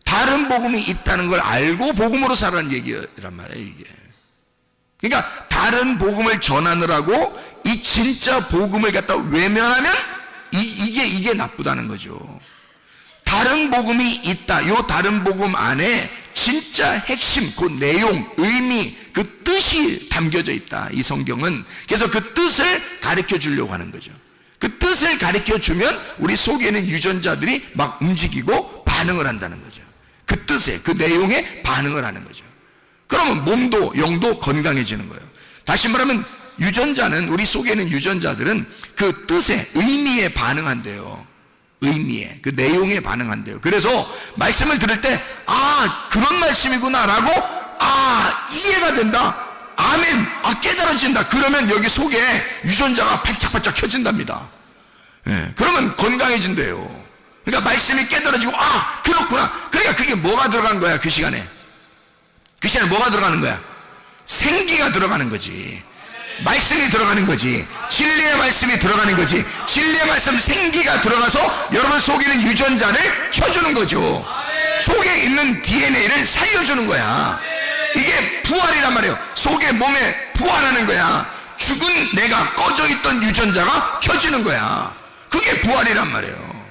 다른 복음이 있다는 걸 알고 복음으로 살라는 얘기란 말이에요, 이게. 그러니까 다른 복음을 전하느라고 이 진짜 복음을 갖다 외면하면 이게 나쁘다는 거죠. 다른 복음이 있다. 요 다른 복음 안에 진짜 핵심, 그 내용, 의미, 그 뜻이 담겨져 있다, 이 성경은. 그래서 그 뜻을 가르쳐 주려고 하는 거죠. 그 뜻을 가르쳐 주면 우리 속에 있는 유전자들이 막 움직이고 반응을 한다는 거죠. 그 뜻에, 그 내용에 반응을 하는 거죠. 그러면 몸도 영도 건강해지는 거예요. 다시 말하면 유전자는, 우리 속에 있는 유전자들은 그 뜻에, 의미에 반응한대요. 의미에, 그 내용에 반응한대요. 그래서 말씀을 들을 때, 아, 그런 말씀이구나 라고, 아, 이해가 된다, 아멘, 아, 깨달아진다, 그러면 여기 속에 유전자가 반짝반짝 켜진답니다. 예, 그러면 건강해진대요. 그러니까 말씀이 깨달아지고, 아, 그렇구나. 그러니까 그게 뭐가 들어간 거야, 그 시간에? 그 시간에 뭐가 들어가는 거야? 생기가 들어가는 거지. 말씀이 들어가는 거지. 진리의 말씀이 들어가는 거지. 진리의 말씀, 생기가 들어가서 여러분 속에 있는 유전자를 켜주는 거죠. 속에 있는 DNA를 살려주는 거야. 이게 부활이란 말이에요. 속에, 몸에 부활하는 거야. 죽은 내가, 꺼져 있던 유전자가 켜지는 거야. 그게 부활이란 말이에요.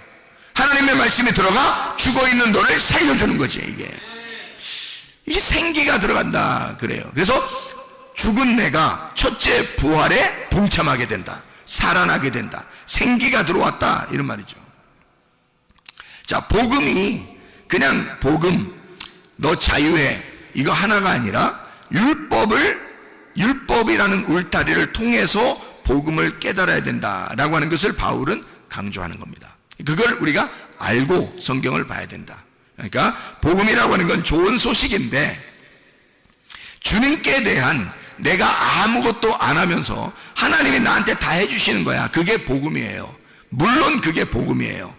하나님의 말씀이 들어가 죽어 있는 너를 살려주는 거지. 이게 생기가 들어간다 그래요. 그래서 죽은 내가 첫째 부활에 동참하게 된다, 살아나게 된다, 생기가 들어왔다, 이런 말이죠. 자, 복음이 그냥 복음, 너 자유해, 이거 하나가 아니라 율법이라는 울타리를 통해서 복음을 깨달아야 된다라고 하는 것을 바울은 강조하는 겁니다. 그걸 우리가 알고 성경을 봐야 된다. 그러니까 복음이라고 하는 건 좋은 소식인데, 주님께 대한 내가 아무것도 안 하면서 하나님이 나한테 다 해주시는 거야, 그게 복음이에요. 물론 그게 복음이에요.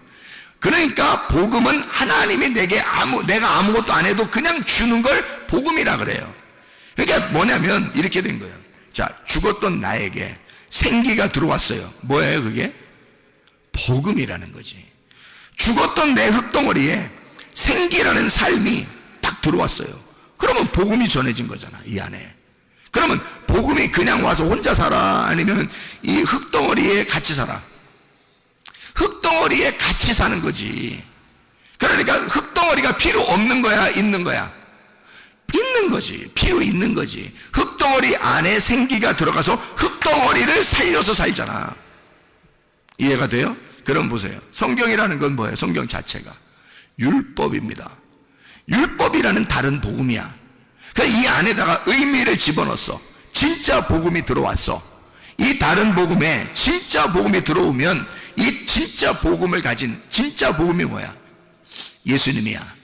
그러니까 복음은 하나님이 내가 아무것도 안 해도 그냥 주는 걸 복음이라 그래요. 그러니까 뭐냐면 이렇게 된 거예요. 자, 죽었던 나에게 생기가 들어왔어요. 뭐예요 그게? 복음이라는 거지. 죽었던 내 흙덩어리에 생기라는 삶이 딱 들어왔어요. 그러면 복음이 전해진 거잖아, 이 안에. 그러면 복음이 그냥 와서 혼자 살아, 아니면 이 흙덩어리에 같이 살아? 흙덩어리에 같이 사는 거지. 그러니까 흙덩어리가 필요 없는 거야, 있는 거야? 있는 거지. 필요 있는 거지. 흙덩어리 안에 생기가 들어가서 흙덩어리를 살려서 살잖아. 이해가 돼요? 그럼 보세요. 성경이라는 건 뭐예요? 성경 자체가 율법입니다. 율법이라는 다른 복음이야. 그래서 이 안에다가 의미를 집어넣었어. 진짜 복음이 들어왔어. 이 다른 복음에 진짜 복음이 들어오면 이 진짜 복음을 가진 진짜 복음이 뭐야? 예수님이야.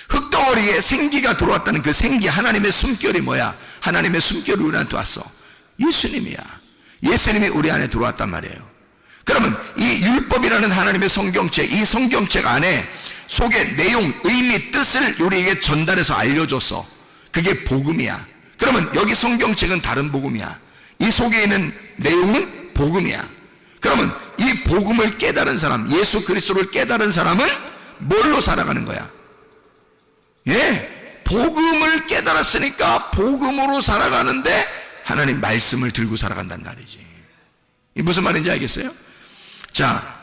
흙덩어리에 생기가 들어왔다는 그 생기, 하나님의 숨결이 뭐야? 하나님의 숨결이 우리한테 왔어. 예수님이야. 예수님이 우리 안에 들어왔단 말이에요. 그러면 이 율법이라는 하나님의 성경책, 이 성경책 안에 속의 내용, 의미, 뜻을 우리에게 전달해서 알려줬어. 그게 복음이야. 그러면 여기 성경책은 다른 복음이야. 이 속에 있는 내용은 복음이야. 그러면 이 복음을 깨달은 사람, 예수 그리스도를 깨달은 사람은 뭘로 살아가는 거야? 예, 복음을 깨달았으니까 복음으로 살아가는데 하나님 말씀을 들고 살아간단 말이지. 이 무슨 말인지 알겠어요? 자,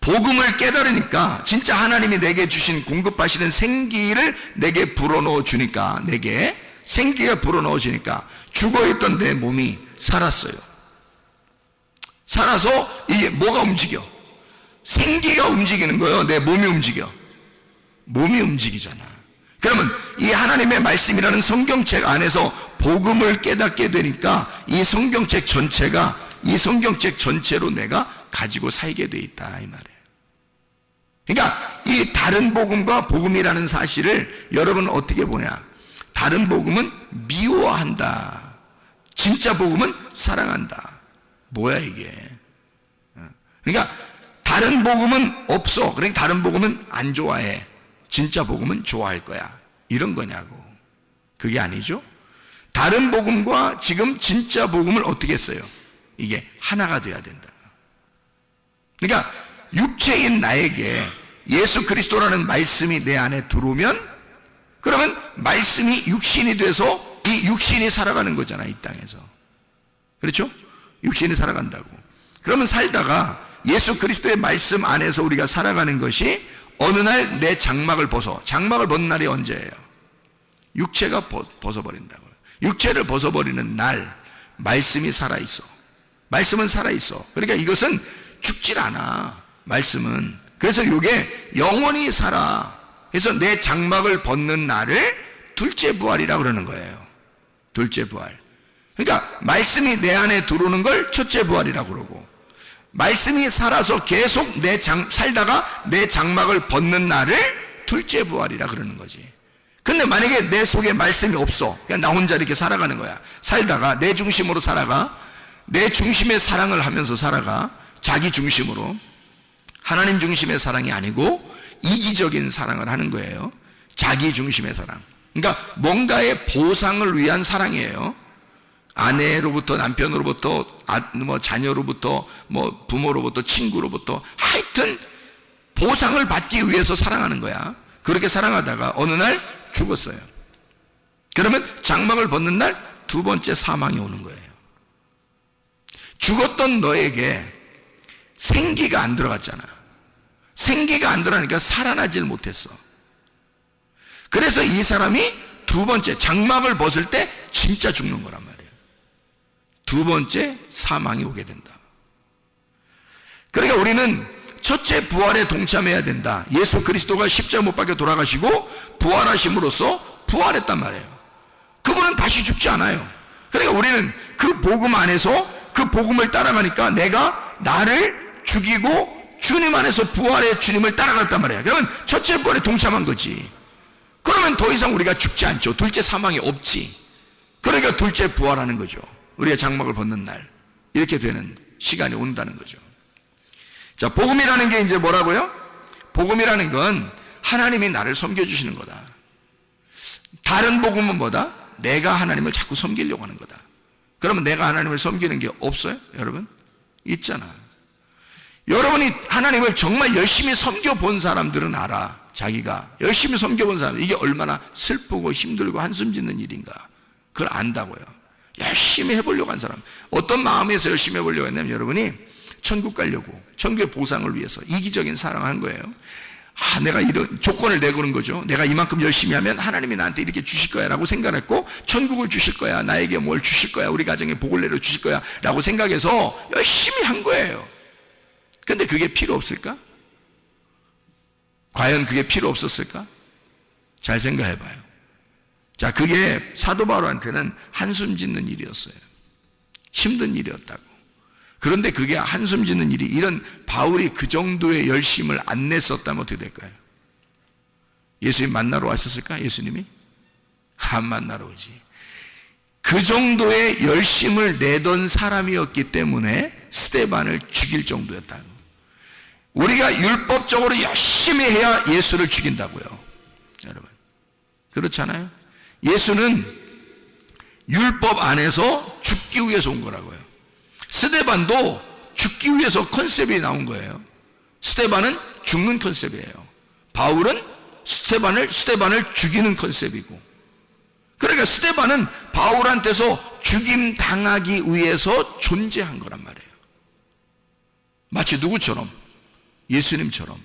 복음을 깨달으니까 진짜 하나님이 내게 주신 공급하시는 생기를 내게 불어넣어 주니까, 내게 생기가 불어넣어 주니까 죽어있던 내 몸이 살았어요. 살아서 이게 뭐가 움직여? 생기가 움직이는 거예요. 내 몸이 움직여. 몸이 움직이잖아. 그러면 이 하나님의 말씀이라는 성경책 안에서 복음을 깨닫게 되니까 이 성경책 전체가, 이 성경책 전체로 내가 가지고 살게 돼 있다, 이 말이에요. 그러니까 이 다른 복음과 복음이라는 사실을 여러분은 어떻게 보냐? 다른 복음은 미워한다. 진짜 복음은 사랑한다. 뭐야 이게? 그러니까 다른 복음은 없어. 그러니까 다른 복음은 안 좋아해. 진짜 복음은 좋아할 거야. 이런 거냐고. 그게 아니죠. 다른 복음과 지금 진짜 복음을 어떻게 했어요? 이게 하나가 돼야 된다. 그러니까 육체인 나에게 예수 그리스도라는 말씀이 내 안에 들어오면, 그러면 말씀이 육신이 돼서 이 육신이 살아가는 거잖아, 이 땅에서. 그렇죠? 육신이 살아간다고. 그러면 살다가 예수 그리스도의 말씀 안에서 우리가 살아가는 것이 어느 날 내 장막을 벗어. 장막을 벗는 날이 언제예요? 육체가 벗어버린다고요. 육체를 벗어버리는 날 말씀이 살아있어. 말씀은 살아있어. 그러니까 이것은 죽질 않아, 말씀은. 그래서 이게 영원히 살아. 그래서 내 장막을 벗는 날을 둘째 부활이라고 그러는 거예요. 둘째 부활. 그러니까 말씀이 내 안에 들어오는 걸 첫째 부활이라고 그러고, 말씀이 살아서 계속 살다가 내 장막을 벗는 날을 둘째 부활이라 그러는 거지. 근데 만약에 내 속에 말씀이 없어, 그냥 나 혼자 이렇게 살아가는 거야. 살다가 내 중심으로 살아가, 내 중심의 사랑을 하면서 살아가, 자기 중심으로. 하나님 중심의 사랑이 아니고 이기적인 사랑을 하는 거예요. 자기 중심의 사랑. 그러니까 뭔가의 보상을 위한 사랑이에요. 아내로부터, 남편으로부터, 자녀로부터, 부모로부터, 친구로부터, 하여튼 보상을 받기 위해서 사랑하는 거야. 그렇게 사랑하다가 어느 날 죽었어요. 그러면 장막을 벗는 날 두 번째 사망이 오는 거예요. 죽었던 너에게 생기가 안 들어갔잖아. 생기가 안 들어가니까 살아나질 못했어. 그래서 이 사람이 두 번째 장막을 벗을 때 진짜 죽는 거란 말이에요. 두 번째 사망이 오게 된다. 그러니까 우리는 첫째 부활에 동참해야 된다. 예수 그리스도가 십자가 못 박혀 돌아가시고 부활하심으로써 부활했단 말이에요. 그분은 다시 죽지 않아요. 그러니까 우리는 그 복음 안에서 그 복음을 따라가니까 내가 나를 죽이고 주님 안에서 부활의 주님을 따라갔단 말이에요. 그러면 첫째 부활에 동참한 거지. 그러면 더 이상 우리가 죽지 않죠. 둘째 사망이 없지. 그러니까 둘째 부활하는 거죠. 우리가 장막을 벗는 날 이렇게 되는 시간이 온다는 거죠. 자, 복음이라는 게 이제 뭐라고요? 복음이라는 건 하나님이 나를 섬겨주시는 거다. 다른 복음은 뭐다? 내가 하나님을 자꾸 섬기려고 하는 거다. 그러면 내가 하나님을 섬기는 게 없어요? 여러분? 있잖아. 여러분이 하나님을 정말 열심히 섬겨본 사람들은 알아. 자기가 열심히 섬겨본 사람, 이게 얼마나 슬프고 힘들고 한숨 짓는 일인가, 그걸 안다고요. 열심히 해보려고 한 사람. 어떤 마음에서 열심히 해보려고 했냐면, 여러분이 천국 가려고, 천국의 보상을 위해서 이기적인 사랑을 한 거예요. 내가 이런 조건을 내거는 거죠. 내가 이만큼 열심히 하면 하나님이 나한테 이렇게 주실 거야 라고 생각했고, 천국을 주실 거야, 나에게 뭘 주실 거야, 우리 가정에 복을 내려 주실 거야 라고 생각해서 열심히 한 거예요. 근데 그게 필요 없을까? 과연 그게 필요 없었을까? 잘 생각해 봐요. 자, 그게 사도 바울한테는 한숨 짓는 일이었어요. 힘든 일이었다고. 그런데 그게 한숨 짓는 일이, 이런 바울이 그 정도의 열심을 안 냈었다면 어떻게 될까요? 예수님 만나러 왔었을까? 예수님이? 안 만나러 오지. 그 정도의 열심을 내던 사람이었기 때문에 스데반을 죽일 정도였다고. 우리가 율법적으로 열심히 해야 예수를 죽인다고요. 여러분, 그렇잖아요? 예수는 율법 안에서 죽기 위해서 온 거라고요. 스데반도 죽기 위해서 컨셉이 나온 거예요. 스데반은 죽는 컨셉이에요. 바울은 스데반을 죽이는 컨셉이고, 그러니까 스데반은 바울한테서 죽임 당하기 위해서 존재한 거란 말이에요. 마치 누구처럼? 예수님처럼.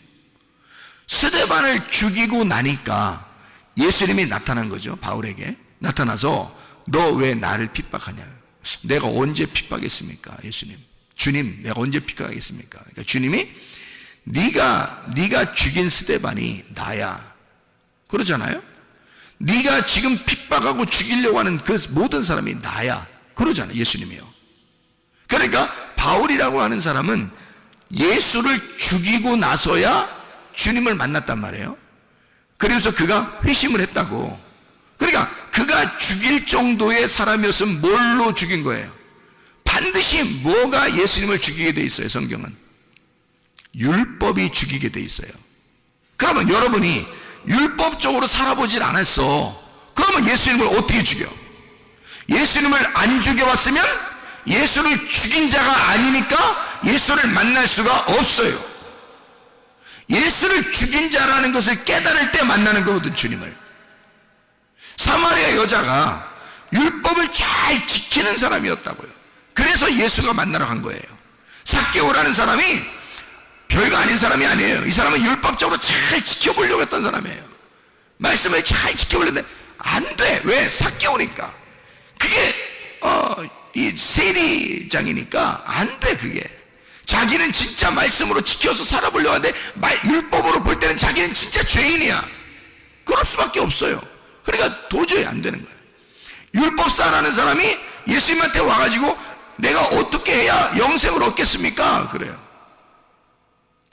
스데반을 죽이고 나니까 예수님이 나타난 거죠. 바울에게 나타나서 너 왜 나를 핍박하냐? 내가 언제 핍박했습니까? 예수님, 주님, 내가 언제 핍박하겠습니까? 그러니까 주님이 네가 죽인 스데반이 나야, 그러잖아요. 네가 지금 핍박하고 죽이려고 하는 그 모든 사람이 나야, 그러잖아요. 예수님이요. 그러니까 바울이라고 하는 사람은 예수를 죽이고 나서야 주님을 만났단 말이에요. 그래서 그가 회심을 했다고. 그러니까 그가 죽일 정도의 사람이었으면 뭘로 죽인 거예요? 반드시 뭐가 예수님을 죽이게 돼 있어요. 성경은 율법이 죽이게 돼 있어요. 그러면 여러분이 율법적으로 살아보질 않았어. 그러면 예수님을 어떻게 죽여? 예수님을 안 죽여봤으면 예수를 죽인 자가 아니니까 예수를 만날 수가 없어요. 예수를 죽인 자라는 것을 깨달을 때 만나는 거거든, 주님을. 사마리아 여자가 율법을 잘 지키는 사람이었다고요. 그래서 예수가 만나러 간 거예요. 삭개오라는 사람이 별거 아닌 사람이 아니에요. 이 사람은 율법적으로 잘 지켜보려고 했던 사람이에요. 말씀을 잘 지켜보려는데 안 돼. 왜? 삭개오니까. 그게 이 세리장이니까 안 돼. 그게 자기는 진짜 말씀으로 지켜서 살아보려고 하는데 율법으로 볼 때는 자기는 진짜 죄인이야. 그럴 수밖에 없어요. 그러니까 도저히 안 되는 거예요. 율법사라는 사람이 예수님한테 와가지고 내가 어떻게 해야 영생을 얻겠습니까? 그래요.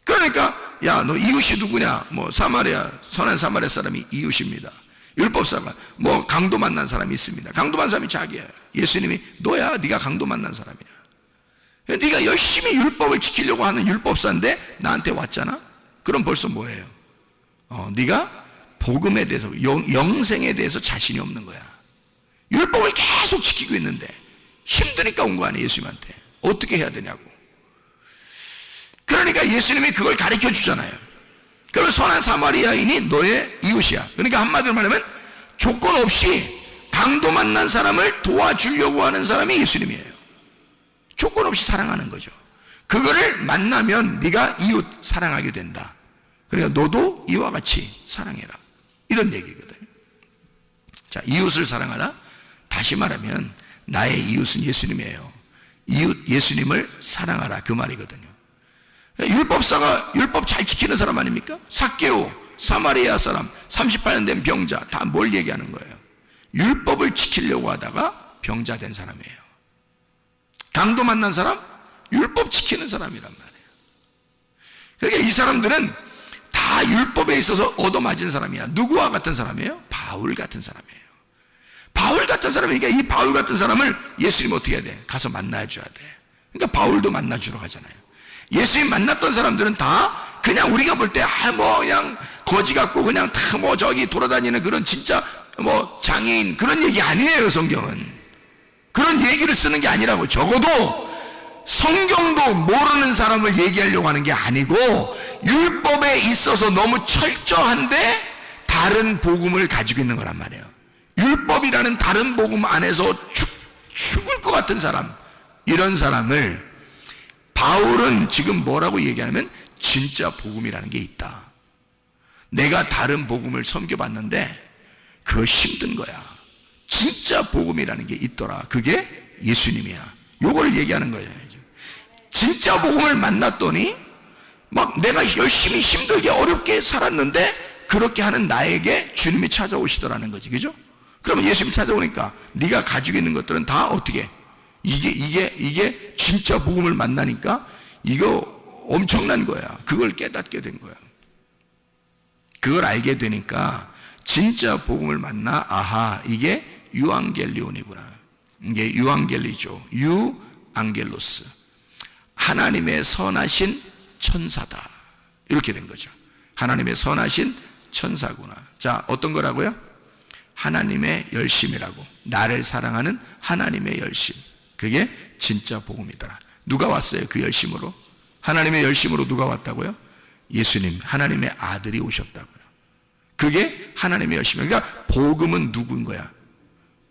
그러니까 야, 너 이웃이 누구냐? 뭐 사마리아, 선한 사마리아 사람이 이웃입니다. 율법사가 뭐 강도 만난 사람이 있습니다. 강도 만난 사람이 자기야. 예수님이 너야, 네가 강도 만난 사람이야. 네가 열심히 율법을 지키려고 하는 율법사인데 나한테 왔잖아? 그럼 벌써 뭐예요? 네가 복음에 대해서, 영생에 대해서 자신이 없는 거야. 율법을 계속 지키고 있는데 힘드니까 온 거 아니에요. 예수님한테 어떻게 해야 되냐고. 그러니까 예수님이 그걸 가르쳐 주잖아요. 그러면 선한 사마리아인이 너의 이웃이야. 그러니까 한마디로 말하면 조건 없이 강도 만난 사람을 도와주려고 하는 사람이 예수님이에요. 조건 없이 사랑하는 거죠. 그거를 만나면 네가 이웃 사랑하게 된다. 그러니까 너도 이와 같이 사랑해라, 이런 얘기거든요. 자, 이웃을 사랑하라. 다시 말하면 나의 이웃은 예수님이에요. 이웃 예수님을 사랑하라, 그 말이거든요. 율법사가 율법 잘 지키는 사람 아닙니까? 삭개오, 사마리아 사람, 38년 된 병자, 다 뭘 얘기하는 거예요? 율법을 지키려고 하다가 병자 된 사람이에요. 강도 만난 사람, 율법 지키는 사람이란 말이에요. 그러니까 이 사람들은 다 율법에 있어서 얻어맞은 사람이야. 누구와 같은 사람이에요? 바울 같은 사람이에요. 바울 같은 사람이니까 이 바울 같은 사람을 예수님 어떻게 해야 돼? 가서 만나줘야 돼. 그러니까 바울도 만나주러 가잖아요. 예수님 만났던 사람들은 다 그냥 우리가 볼 때 뭐 그냥 거지 같고 그냥 다 뭐 저기 돌아다니는 그런 진짜 뭐 장애인 그런 얘기 아니에요. 성경은 그런 얘기를 쓰는 게 아니라고. 적어도 성경도 모르는 사람을 얘기하려고 하는 게 아니고 율법에 있어서 너무 철저한데 다른 복음을 가지고 있는 거란 말이에요. 율법이라는 다른 복음 안에서 죽을 것 같은 사람, 이런 사람을 바울은 지금 뭐라고 얘기하냐면 진짜 복음이라는 게 있다. 내가 다른 복음을 섬겨봤는데 그거 힘든 거야. 진짜 복음이라는 게 있더라. 그게 예수님이야. 요걸 얘기하는 거예요. 진짜 복음을 만났더니 막 내가 열심히 힘들게 어렵게 살았는데 그렇게 하는 나에게 주님이 찾아오시더라는 거지. 그죠? 그러면 예수님이 찾아오니까 네가 가지고 있는 것들은 다 어떻게 이게 진짜 복음을 만나니까 이거 엄청난 거야. 그걸 깨닫게 된 거야. 그걸 알게 되니까 진짜 복음을 만나 아하 이게 유앙겔리온이구나. 이게 유앙겔리죠. 유앙겔로스. 하나님의 선하신 천사다. 이렇게 된 거죠. 하나님의 선하신 천사구나. 자, 어떤 거라고요? 하나님의 열심이라고. 나를 사랑하는 하나님의 열심. 그게 진짜 복음이더라. 누가 왔어요? 그 열심으로? 하나님의 열심으로 누가 왔다고요? 예수님, 하나님의 아들이 오셨다고요. 그게 하나님의 열심이에요. 그러니까 복음은 누구인 거야?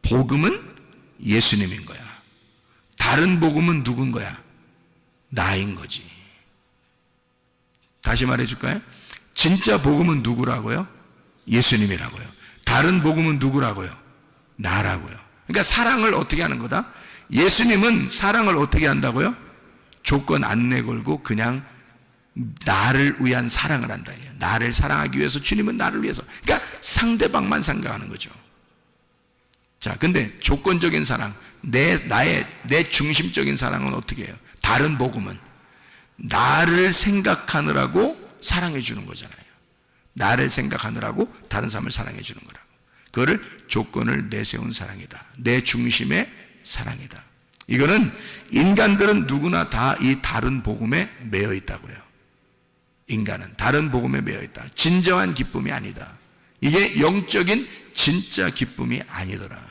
복음은 예수님인 거야. 다른 복음은 누군 거야? 나인 거지. 다시 말해줄까요? 진짜 복음은 누구라고요? 예수님이라고요. 다른 복음은 누구라고요? 나라고요. 그러니까 사랑을 어떻게 하는 거다? 예수님은 사랑을 어떻게 한다고요? 조건 안 내걸고 그냥 나를 위한 사랑을 한다. 나를 사랑하기 위해서 주님은 나를 위해서. 그러니까 상대방만 생각하는 거죠. 자, 근데 조건적인 사랑, 내 중심적인 사랑은 어떻게 해요? 다른 복음은 나를 생각하느라고 사랑해 주는 거잖아요. 나를 생각하느라고 다른 사람을 사랑해 주는 거라고. 그거를 조건을 내세운 사랑이다. 내 중심의 사랑이다. 이거는 인간들은 누구나 다 이 다른 복음에 매여 있다고요. 인간은 다른 복음에 매여 있다. 진정한 기쁨이 아니다. 이게 영적인 진짜 기쁨이 아니더라.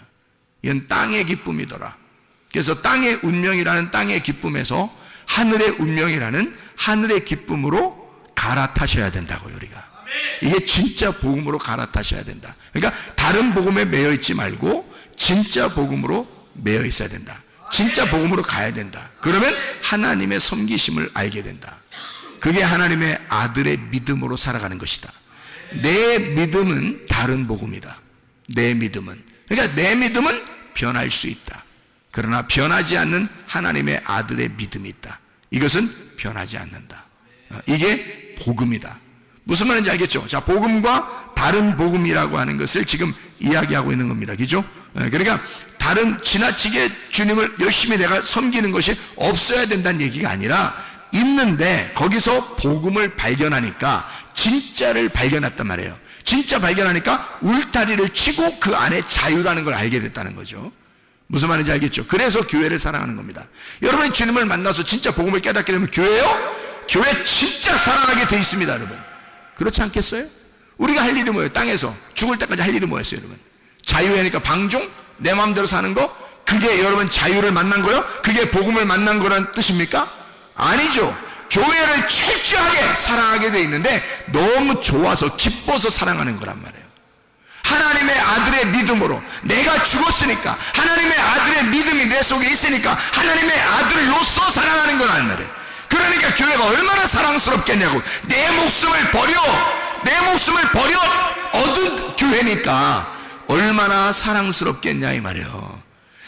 이건 땅의 기쁨이더라. 그래서 땅의 운명이라는 땅의 기쁨에서 하늘의 운명이라는 하늘의 기쁨으로 갈아타셔야 된다고요, 우리가. 이게 진짜 복음으로 갈아타셔야 된다. 그러니까 다른 복음에 매여 있지 말고 진짜 복음으로 매여 있어야 된다. 진짜 복음으로 가야 된다. 그러면 하나님의 섬기심을 알게 된다. 그게 하나님의 아들의 믿음으로 살아가는 것이다. 내 믿음은 다른 복음이다. 내 믿음은. 그러니까 내 믿음은 변할 수 있다. 그러나 변하지 않는 하나님의 아들의 믿음이 있다. 이것은 변하지 않는다. 이게 복음이다. 무슨 말인지 알겠죠? 자, 복음과 다른 복음이라고 하는 것을 지금 이야기하고 있는 겁니다. 그죠? 그러니까 다른 지나치게 주님을 열심히 내가 섬기는 것이 없어야 된다는 얘기가 아니라 있는데 거기서 복음을 발견하니까 진짜를 발견했단 말이에요. 진짜 발견하니까 울타리를 치고 그 안에 자유라는 걸 알게 됐다는 거죠. 무슨 말인지 알겠죠? 그래서 교회를 사랑하는 겁니다. 여러분이 주님을 만나서 진짜 복음을 깨닫게 되면 교회요? 교회 진짜 사랑하게 돼 있습니다, 여러분. 그렇지 않겠어요? 우리가 할 일이 뭐예요? 땅에서 죽을 때까지 할 일이 뭐였어요, 여러분? 자유하니까 방종? 내 마음대로 사는 거? 그게 여러분 자유를 만난 거요? 그게 복음을 만난 거란 뜻입니까? 아니죠. 교회를 철저하게 사랑하게 돼 있는데 너무 좋아서 기뻐서 사랑하는 거란 말이에요. 하나님의 아들의 믿음으로 내가 죽었으니까 하나님의 아들의 믿음이 내 속에 있으니까 하나님의 아들로서 사랑하는 거란 말이에요. 그러니까 교회가 얼마나 사랑스럽겠냐고. 내 목숨을 버려 얻은 교회니까 얼마나 사랑스럽겠냐 이 말이에요.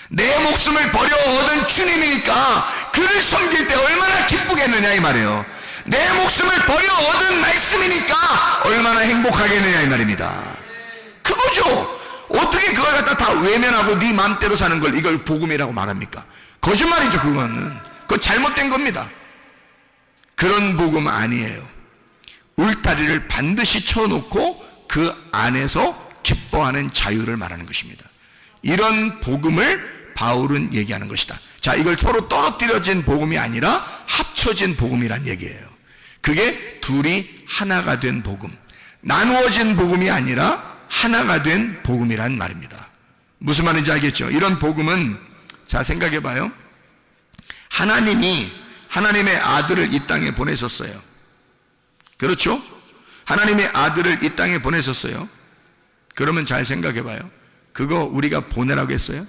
내 목숨을 버려 얻은 주님이니까 그를 섬길 때 얼마나 기쁘겠느냐 이 말이에요. 내 목숨을 버려 얻은 말씀이니까 얼마나 행복하겠느냐 이 말입니다. 그거죠. 어떻게 그걸 갖다 다 외면하고 네 마음대로 사는 걸 이걸 복음이라고 말합니까? 거짓말이죠. 그거는. 그거 잘못된 겁니다. 그런 복음 아니에요. 울타리를 반드시 쳐놓고 그 안에서 기뻐하는 자유를 말하는 것입니다. 이런 복음을 바울은 얘기하는 것이다. 자, 이걸 서로 떨어뜨려진 복음이 아니라 합쳐진 복음이란 얘기예요. 그게 둘이 하나가 된 복음, 나누어진 복음이 아니라 하나가 된 복음이란 말입니다. 무슨 말인지 알겠죠? 이런 복음은, 자, 생각해 봐요. 하나님이 하나님의 아들을 이 땅에 보내셨어요. 그렇죠? 하나님의 아들을 이 땅에 보내셨어요. 그러면 잘 생각해 봐요. 그거 우리가 보내라고 했어요?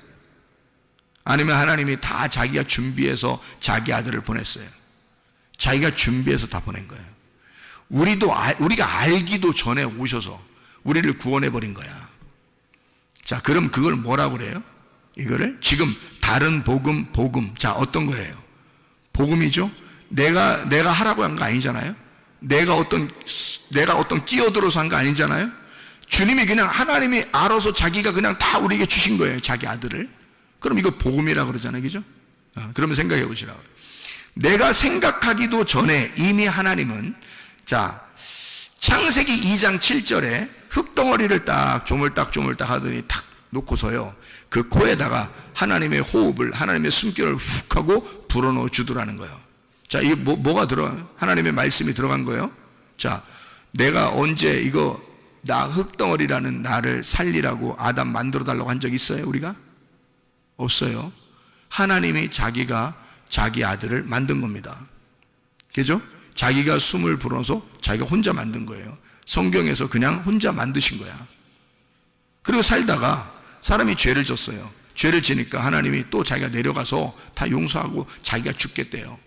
아니면 하나님이 다 자기가 준비해서 자기 아들을 보냈어요? 자기가 준비해서 다 보낸 거예요. 우리가 알기도 전에 오셔서 우리를 구원해 버린 거야. 자, 그럼 그걸 뭐라고 그래요? 이거를 지금 다른 복음. 자, 어떤 거예요? 복음이죠. 내가 하라고 한 거 아니잖아요. 내가 어떤 끼어들어서 한 거 아니잖아요. 주님이 그냥 하나님이 알아서 자기가 그냥 다 우리에게 주신 거예요. 자기 아들을. 그럼 이거 복음이라고 그러잖아요. 그죠? 그러면 생각해 보시라고요. 내가 생각하기도 전에 이미 하나님은, 자, 창세기 2장 7절에 흙덩어리를 딱 조물딱 하더니 탁 놓고서요, 그 코에다가 하나님의 호흡을, 하나님의 숨결을 훅 하고 불어넣어 주더라는 거예요. 자, 이게 뭐가 들어가요? 하나님의 말씀이 들어간 거예요. 자, 내가 언제 이거 나 흙덩어리라는 나를 살리라고 아담 만들어 달라고 한 적 있어요? 우리가? 없어요. 하나님이 자기가 자기 아들을 만든 겁니다. 그죠? 자기가 숨을 불어서 자기가 혼자 만든 거예요. 성경에서 그냥 혼자 만드신 거야. 그리고 살다가 사람이 죄를 졌어요. 죄를 지니까 하나님이 또 자기가 내려가서 다 용서하고 자기가 죽겠대요.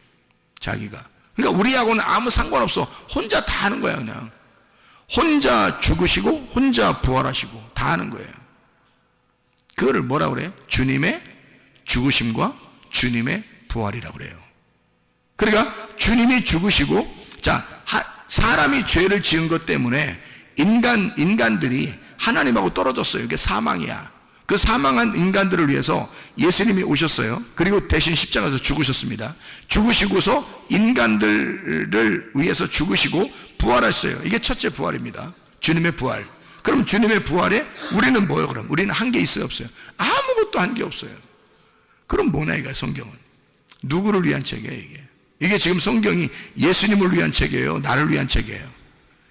자기가. 그러니까 우리하고는 아무 상관없어. 혼자 다 하는 거야. 그냥 혼자 죽으시고 혼자 부활하시고 다 하는 거예요. 그거를 뭐라고 그래요? 주님의 죽으심과 주님의 부활이라고 그래요. 그러니까 주님이 죽으시고, 자, 사람이 죄를 지은 것 때문에 인간들이 하나님하고 떨어졌어요. 이게 사망이야. 그 사망한 인간들을 위해서 예수님이 오셨어요. 그리고 대신 십자가에서 죽으셨습니다. 죽으시고서 인간들을 위해서 죽으시고 부활하셨어요. 이게 첫째 부활입니다. 주님의 부활. 그럼 주님의 부활에 우리는 뭐예요? 그럼 우리는 한 게 있어요? 없어요? 아무것도 한 게 없어요. 그럼 뭐냐 이거야? 성경은 누구를 위한 책이에요? 이게 지금 성경이 예수님을 위한 책이에요? 나를 위한 책이에요?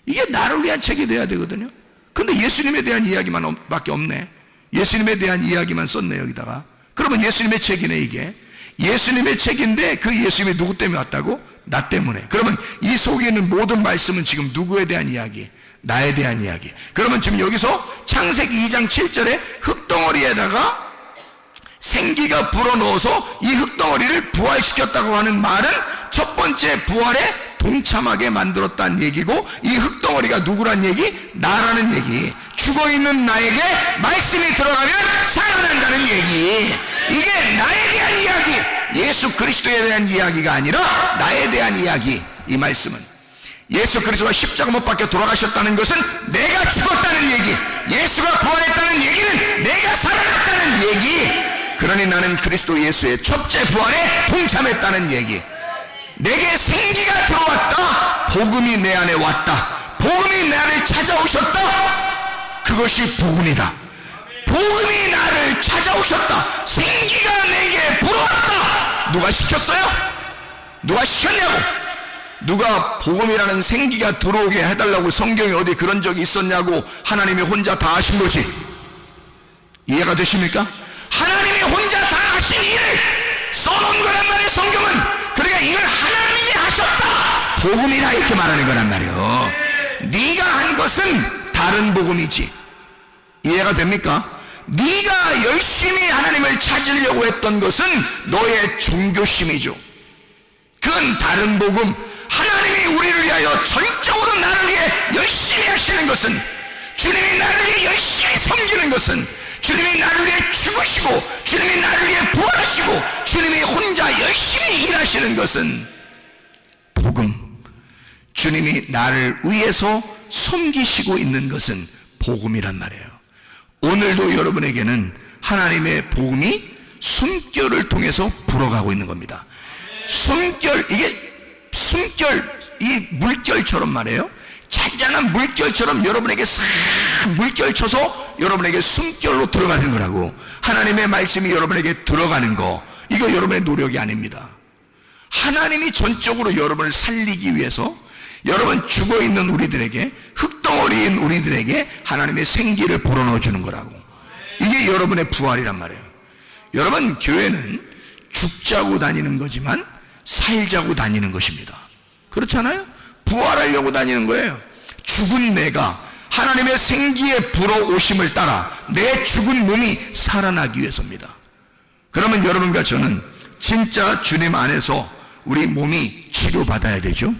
이게 나를 위한 책이 돼야 되거든요. 근데 예수님에 대한 이야기만 밖에 없네. 예수님에 대한 이야기만 썼네 여기다가. 그러면 예수님의 책이네 이게. 예수님의 책인데 그 예수님이 누구 때문에 왔다고? 나 때문에. 그러면 이 속에 있는 모든 말씀은 지금 누구에 대한 이야기? 나에 대한 이야기. 그러면 지금 여기서 창세기 2장 7절에 흙덩어리에다가 생기가 불어넣어서 이 흙덩어리를 부활시켰다고 하는 말은 첫 번째 부활에 동참하게 만들었다는 얘기고, 이 흙덩어리가 누구란 얘기? 나라는 얘기. 죽어있는 나에게 말씀이 들어가면 살아난다는 얘기. 이게 나에 대한 이야기, 예수 그리스도에 대한 이야기가 아니라 나에 대한 이야기. 이 말씀은 예수 그리스도가 십자가 못 박혀 돌아가셨다는 것은 내가 죽었다는 얘기, 예수가 부활했다는 얘기는 내가 살아났다는 얘기. 그러니 나는 그리스도 예수의 첫째 부활에 동참했다는 얘기. 내게 생기가 들어왔다. 복음이 내 안에 왔다. 복음이 나를 찾아오셨다. 그것이 복음이다. 복음이 나를 찾아오셨다. 생기가 내게 불어왔다. 누가 시켰어요? 누가 시켰냐고? 누가 복음이라는 생기가 들어오게 해달라고 성경에 어디 그런 적이 있었냐고? 하나님이 혼자 다 하신 거지. 이해가 되십니까? 하나님이 혼자 다 하신 일을 써놓은 거란 말이에요 성경은. 그러니까 이걸 하나님이 하셨다, 복음이라 이렇게 말하는 거란 말이에요. 네가 한 것은 다른 복음이지. 이해가 됩니까? 네가 열심히 하나님을 찾으려고 했던 것은 너의 종교심이죠. 그건 다른 복음. 하나님이 우리를 위하여 전적으로 나를 위해 열심히 하시는 것은, 주님이 나를 위해 열심히 섬기는 것은, 주님이 나를 위해 죽으시고 주님이 나를 위해 부활하시고 주님이 혼자 열심히 일하시는 것은 복음. 주님이 나를 위해서 섬기시고 있는 것은 복음이란 말이에요. 오늘도 여러분에게는 하나님의 복음이 숨결을 통해서 불어가고 있는 겁니다. 숨결, 이게 숨결, 이 물결처럼 말이에요. 잔잔한 물결처럼 여러분에게 싹 물결 쳐서 여러분에게 숨결로 들어가는 거라고. 하나님의 말씀이 여러분에게 들어가는 거, 이거 여러분의 노력이 아닙니다. 하나님이 전적으로 여러분을 살리기 위해서 여러분 죽어있는 우리들에게, 흙덩어리인 우리들에게 하나님의 생기를 불어넣어 주는 거라고. 이게 여러분의 부활이란 말이에요. 여러분, 교회는 죽자고 다니는 거지만 살자고 다니는 것입니다. 그렇잖아요? 부활하려고 다니는 거예요. 죽은 내가 하나님의 생기에 불어오심을 따라 내 죽은 몸이 살아나기 위해서입니다. 그러면 여러분과 저는 진짜 주님 안에서 우리 몸이 치료받아야 되죠.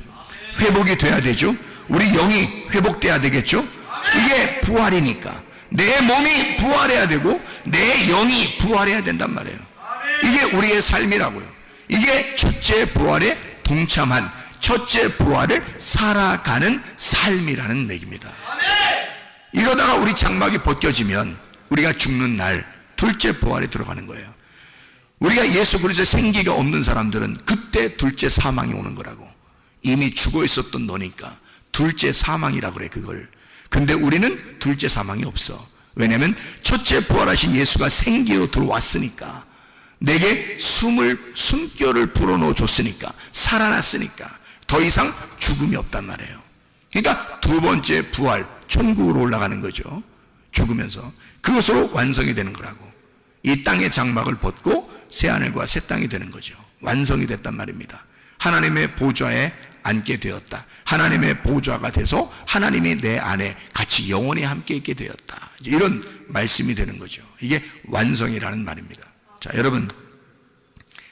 회복이 돼야 되죠. 우리 영이 회복돼야 되겠죠. 이게 부활이니까 내 몸이 부활해야 되고 내 영이 부활해야 된단 말이에요. 이게 우리의 삶이라고요. 이게 첫째 부활에 동참한 첫째 부활을 살아가는 삶이라는 얘기입니다. 이러다가 우리 장막이 벗겨지면 우리가 죽는 날 둘째 부활에 들어가는 거예요. 우리가 예수 그리스도의 생기가 없는 사람들은 그때 둘째 사망이 오는 거라고. 이미 죽어 있었던 너니까 둘째 사망이라고 그래 그걸. 근데 우리는 둘째 사망이 없어. 왜냐하면 첫째 부활하신 예수가 생기로 들어왔으니까, 내게 숨결을 불어넣어 줬으니까, 살아났으니까 더 이상 죽음이 없단 말이에요. 그러니까 두 번째 부활, 천국으로 올라가는 거죠. 죽으면서 그것으로 완성이 되는 거라고. 이 땅의 장막을 벗고 새하늘과 새 땅이 되는 거죠. 완성이 됐단 말입니다. 하나님의 보좌에 앉게 되었다. 하나님의 보좌가 돼서 하나님이 내 안에 같이 영원히 함께 있게 되었다. 이런 말씀이 되는 거죠. 이게 완성이라는 말입니다. 자, 여러분,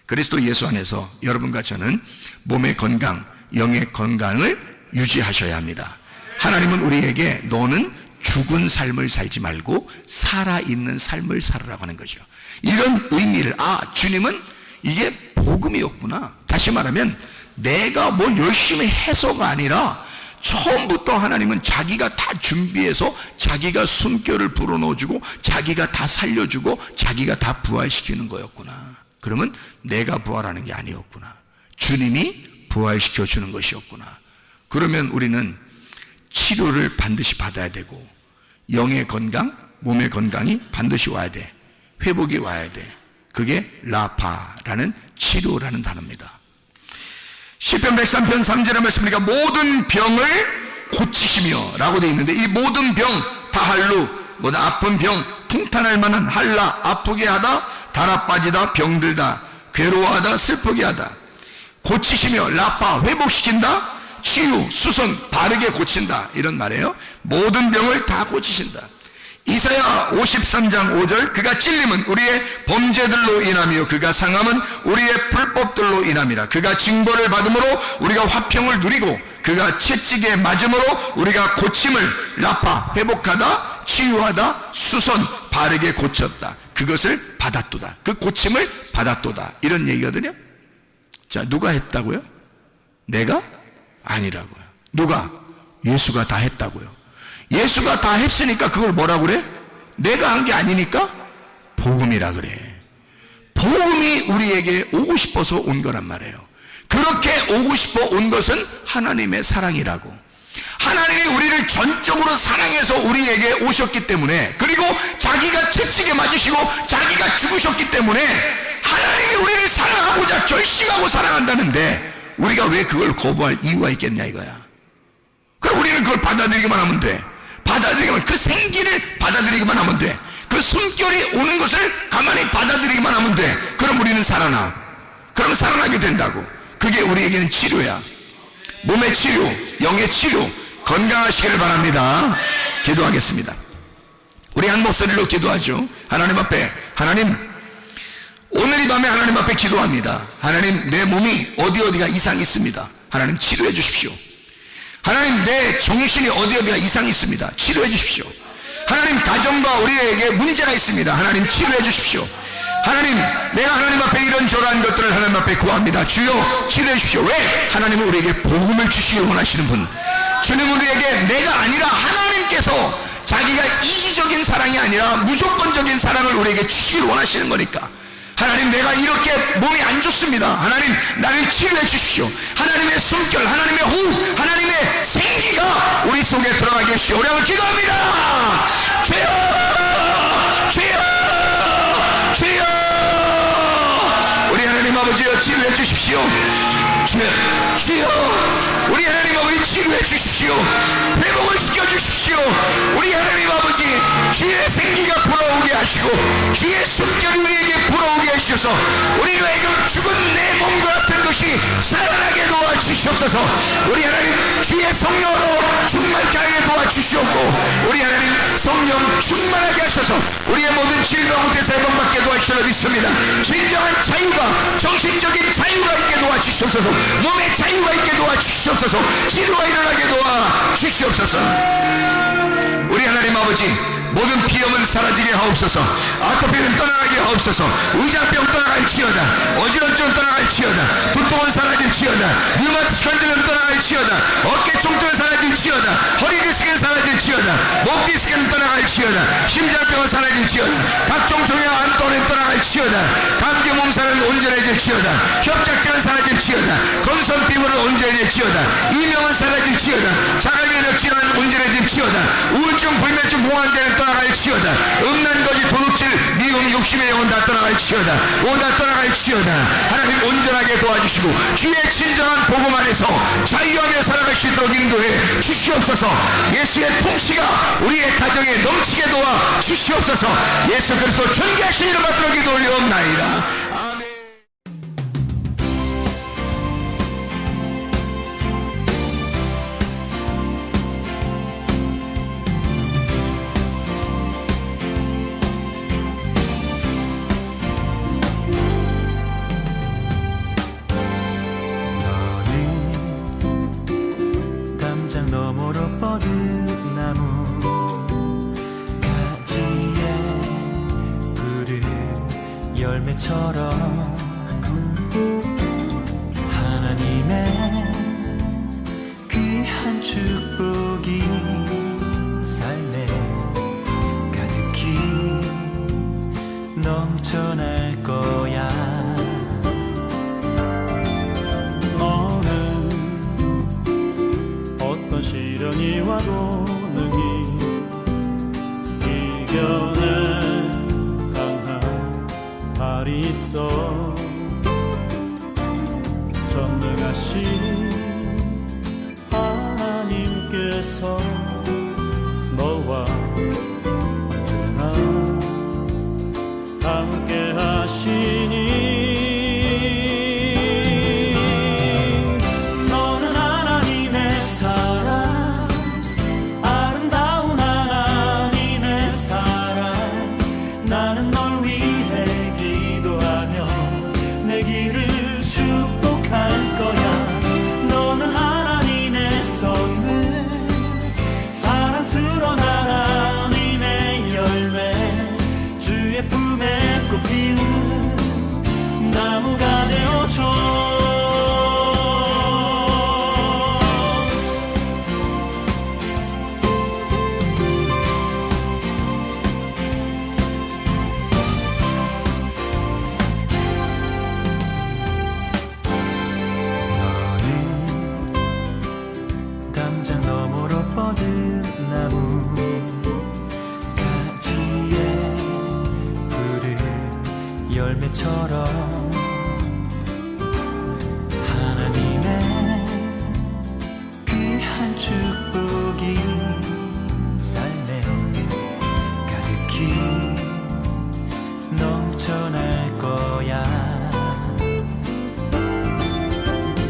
그리스도 예수 안에서 여러분과 저는 몸의 건강, 영의 건강을 유지하셔야 합니다. 하나님은 우리에게 너는 죽은 삶을 살지 말고 살아있는 삶을 살으라고 하는 거죠. 이런 의미를, 주님은 이게 복음이었구나. 다시 말하면 내가 뭘 열심히 해서가 아니라 처음부터 하나님은 자기가 다 준비해서 자기가 숨결을 불어넣어주고 자기가 다 살려주고 자기가 다 부활시키는 거였구나. 그러면 내가 부활하는 게 아니었구나. 주님이 부활시켜주는 것이었구나. 그러면 우리는 치료를 반드시 받아야 되고 영의 건강, 몸의 건강이 반드시 와야 돼. 회복이 와야 돼. 그게 라파라는 치료라는 단어입니다. 시편 103편 3절의 말씀이니까 모든 병을 고치시며 라고 되어 있는데, 이 모든 병, 다할루, 아픈 병, 통탄할 만한 할라, 아프게 하다, 달아 빠지다, 병들다, 괴로워하다, 슬프게 하다, 고치시며, 라파, 회복시킨다, 치유, 수선, 바르게 고친다, 이런 말이에요. 모든 병을 다 고치신다. 이사야 53장 5절, 그가 찔림은 우리의 범죄들로 인하며 그가 상함은 우리의 불법들로 인함이라. 그가 징벌을 받음으로 우리가 화평을 누리고 그가 채찍에 맞음으로 우리가 고침을, 라파, 회복하다, 치유하다, 수선, 바르게 고쳤다. 그것을 받았도다. 그 고침을 받았도다. 이런 얘기거든요. 자, 누가 했다고요? 내가? 아니라고요. 누가? 예수가 다 했다고요. 예수가 다 했으니까 그걸 뭐라 그래? 내가 한 게 아니니까 복음이라 그래. 복음이 우리에게 오고 싶어서 온 거란 말이에요. 그렇게 오고 싶어 온 것은 하나님의 사랑이라고. 하나님이 우리를 전적으로 사랑해서 우리에게 오셨기 때문에, 그리고 자기가 채찍에 맞으시고 자기가 죽으셨기 때문에 하나님이 우리를 사랑하고자 결심하고 사랑한다는데 우리가 왜 그걸 거부할 이유가 있겠냐 이거야. 그럼 우리는 그걸 받아들이기만 하면 돼. 받아들이기만, 그 생기를 받아들이기만 하면 돼. 그 숨결이 오는 것을 가만히 받아들이기만 하면 돼. 그럼 우리는 살아나. 그럼 살아나게 된다고. 그게 우리에게는 치료야. 몸의 치료, 영의 치료, 건강하시기를 바랍니다. 기도하겠습니다. 우리 한 목소리로 기도하죠. 하나님 앞에, 하나님, 오늘 이 밤에 하나님 앞에 기도합니다. 하나님, 내 몸이 어디가 이상이 있습니다. 하나님 치료해 주십시오. 하나님, 내 정신이 어디가 이상이 있습니다. 치료해 주십시오. 하나님, 가정과 우리에게 문제가 있습니다. 하나님 치료해 주십시오. 하나님, 내가 하나님 앞에 이런저런 것들을 하나님 앞에 구합니다. 주여 치료해 주십시오. 왜? 하나님은 우리에게 복음을 주시길 원하시는 분. 주님, 우리에게 내가 아니라 하나님께서 자기가 이기적인 사랑이 아니라 무조건적인 사랑을 우리에게 주시길 원하시는 거니까, 하나님, 내가 이렇게 몸이 안 좋습니다. 하나님, 나를 치료해 주십시오. 하나님의 숨결, 하나님의 호흡, 하나님의 생기가 우리 속에 들어가게 해주십시오. 우리 한번 기도합니다. 주여, 주여, 주여. 우리 하나님 아버지여, 치료해 주십시오. 주여, 주여, 우리 하나님 아버지 치료해 주십시오. 회복을 시켜주십시오. 우리 하나님 아버지, 주의 생기가 불어오게 하시고 주의 숨결이 우리에게 불어오게 하셔서 우리가 죽은 내 몸과 같은 것이 살아나게 도와주시옵소서. 우리 하나님, 주의 성령으로 충만케 하게 도와주시옵고 우리 하나님 성령 충만하게 하셔서 우리의 모든 질병 가운데서 해방받게 도와주시라 믿습니다. 진정한 자유가, 정신적인 자유가 있게 도와주시옵소서. 몸의 자유가 있게 도와주시옵소서. 치료가 일어나게 도와주시옵소서. 우리 하나님 아버지, 모든 비염은 사라지게 하옵소서. 아토피는 떠나가게 하옵소서. 의장병 떠나갈지어다. 어지럼증은 떠나갈지어다. 두통은 사라질지어다. 류마티스건들은 떠나갈지어다. 어깨 총통은 사라질지어다. 허리 디스크는 사라질지어다. 목 디스크는 떠나갈지어다. 심장병은 사라질지어다. 각종 종양 암도는 떠나갈지어다. 감기 몸살은 온전해질지어다. 협착증은 사라질지어다. 건선 피부는 온전해질지어다. 이명은 사라질지어다. 자가면역 질환은 온전해질지어다. 우울증, 불면증, 공황장애는 떠나갈지어다. 음란, 거짓, 도둑질, 미움, 욕심의 영혼 다 떠나갈지어다. 다 떠나갈지어다. 하나님 온전하게 도와주시고 주의 진정한 복음 안에서 자유하며 살아갈 수 있도록 인도해 주시옵소서. 예수의 통치가 우리의 가정에 넘치게 도와 주시옵소서. 예수 그리스도 존귀하신 이름 받들어 기도 올려옵나이다. 아멘. 너머로 뻗은 나무 가지에 푸른 열매처럼 하나님의 귀한 축복이 삶에 가득히 넘쳐날 거야. 시련이 와도 능히 이겨낸 강한 발이 있어. 전능하신 하나님께서 너와 언제나 함께 하시니 나무가 되어줘. 너는 담장 너머로 뻗은 나무 가지에 푸른 열매처럼 하나님의 귀한 축복이 삶에 가득히 넘쳐날 거야.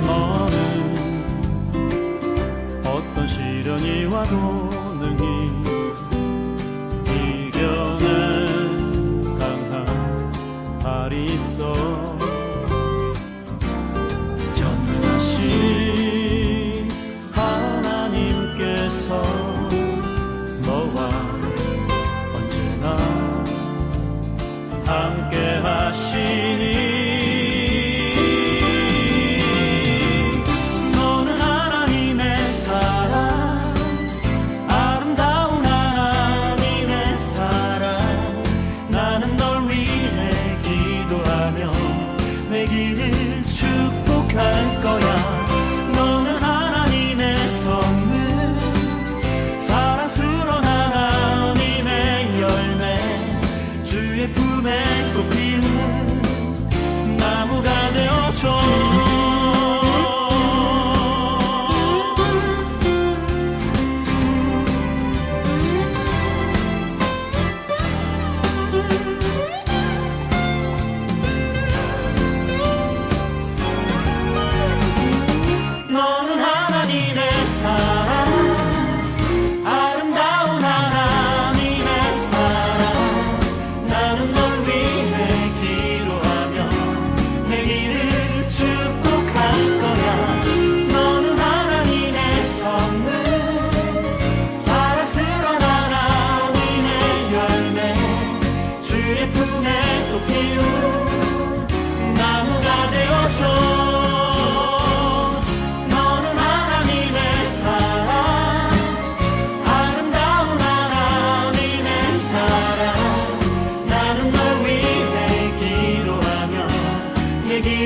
너는 어떤 시련이 와도 능히 이겨낸 강한 발이 있어. 전능하신 하나님께서 너와 언제나 함께 하시니 너는 하나님의 사랑, 아름다운 하나님의 사랑. 나는 널 위해 기도하며 내 길을 축복할 거야. 너는 하나님의 선물,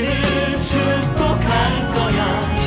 너희를 축복할 거야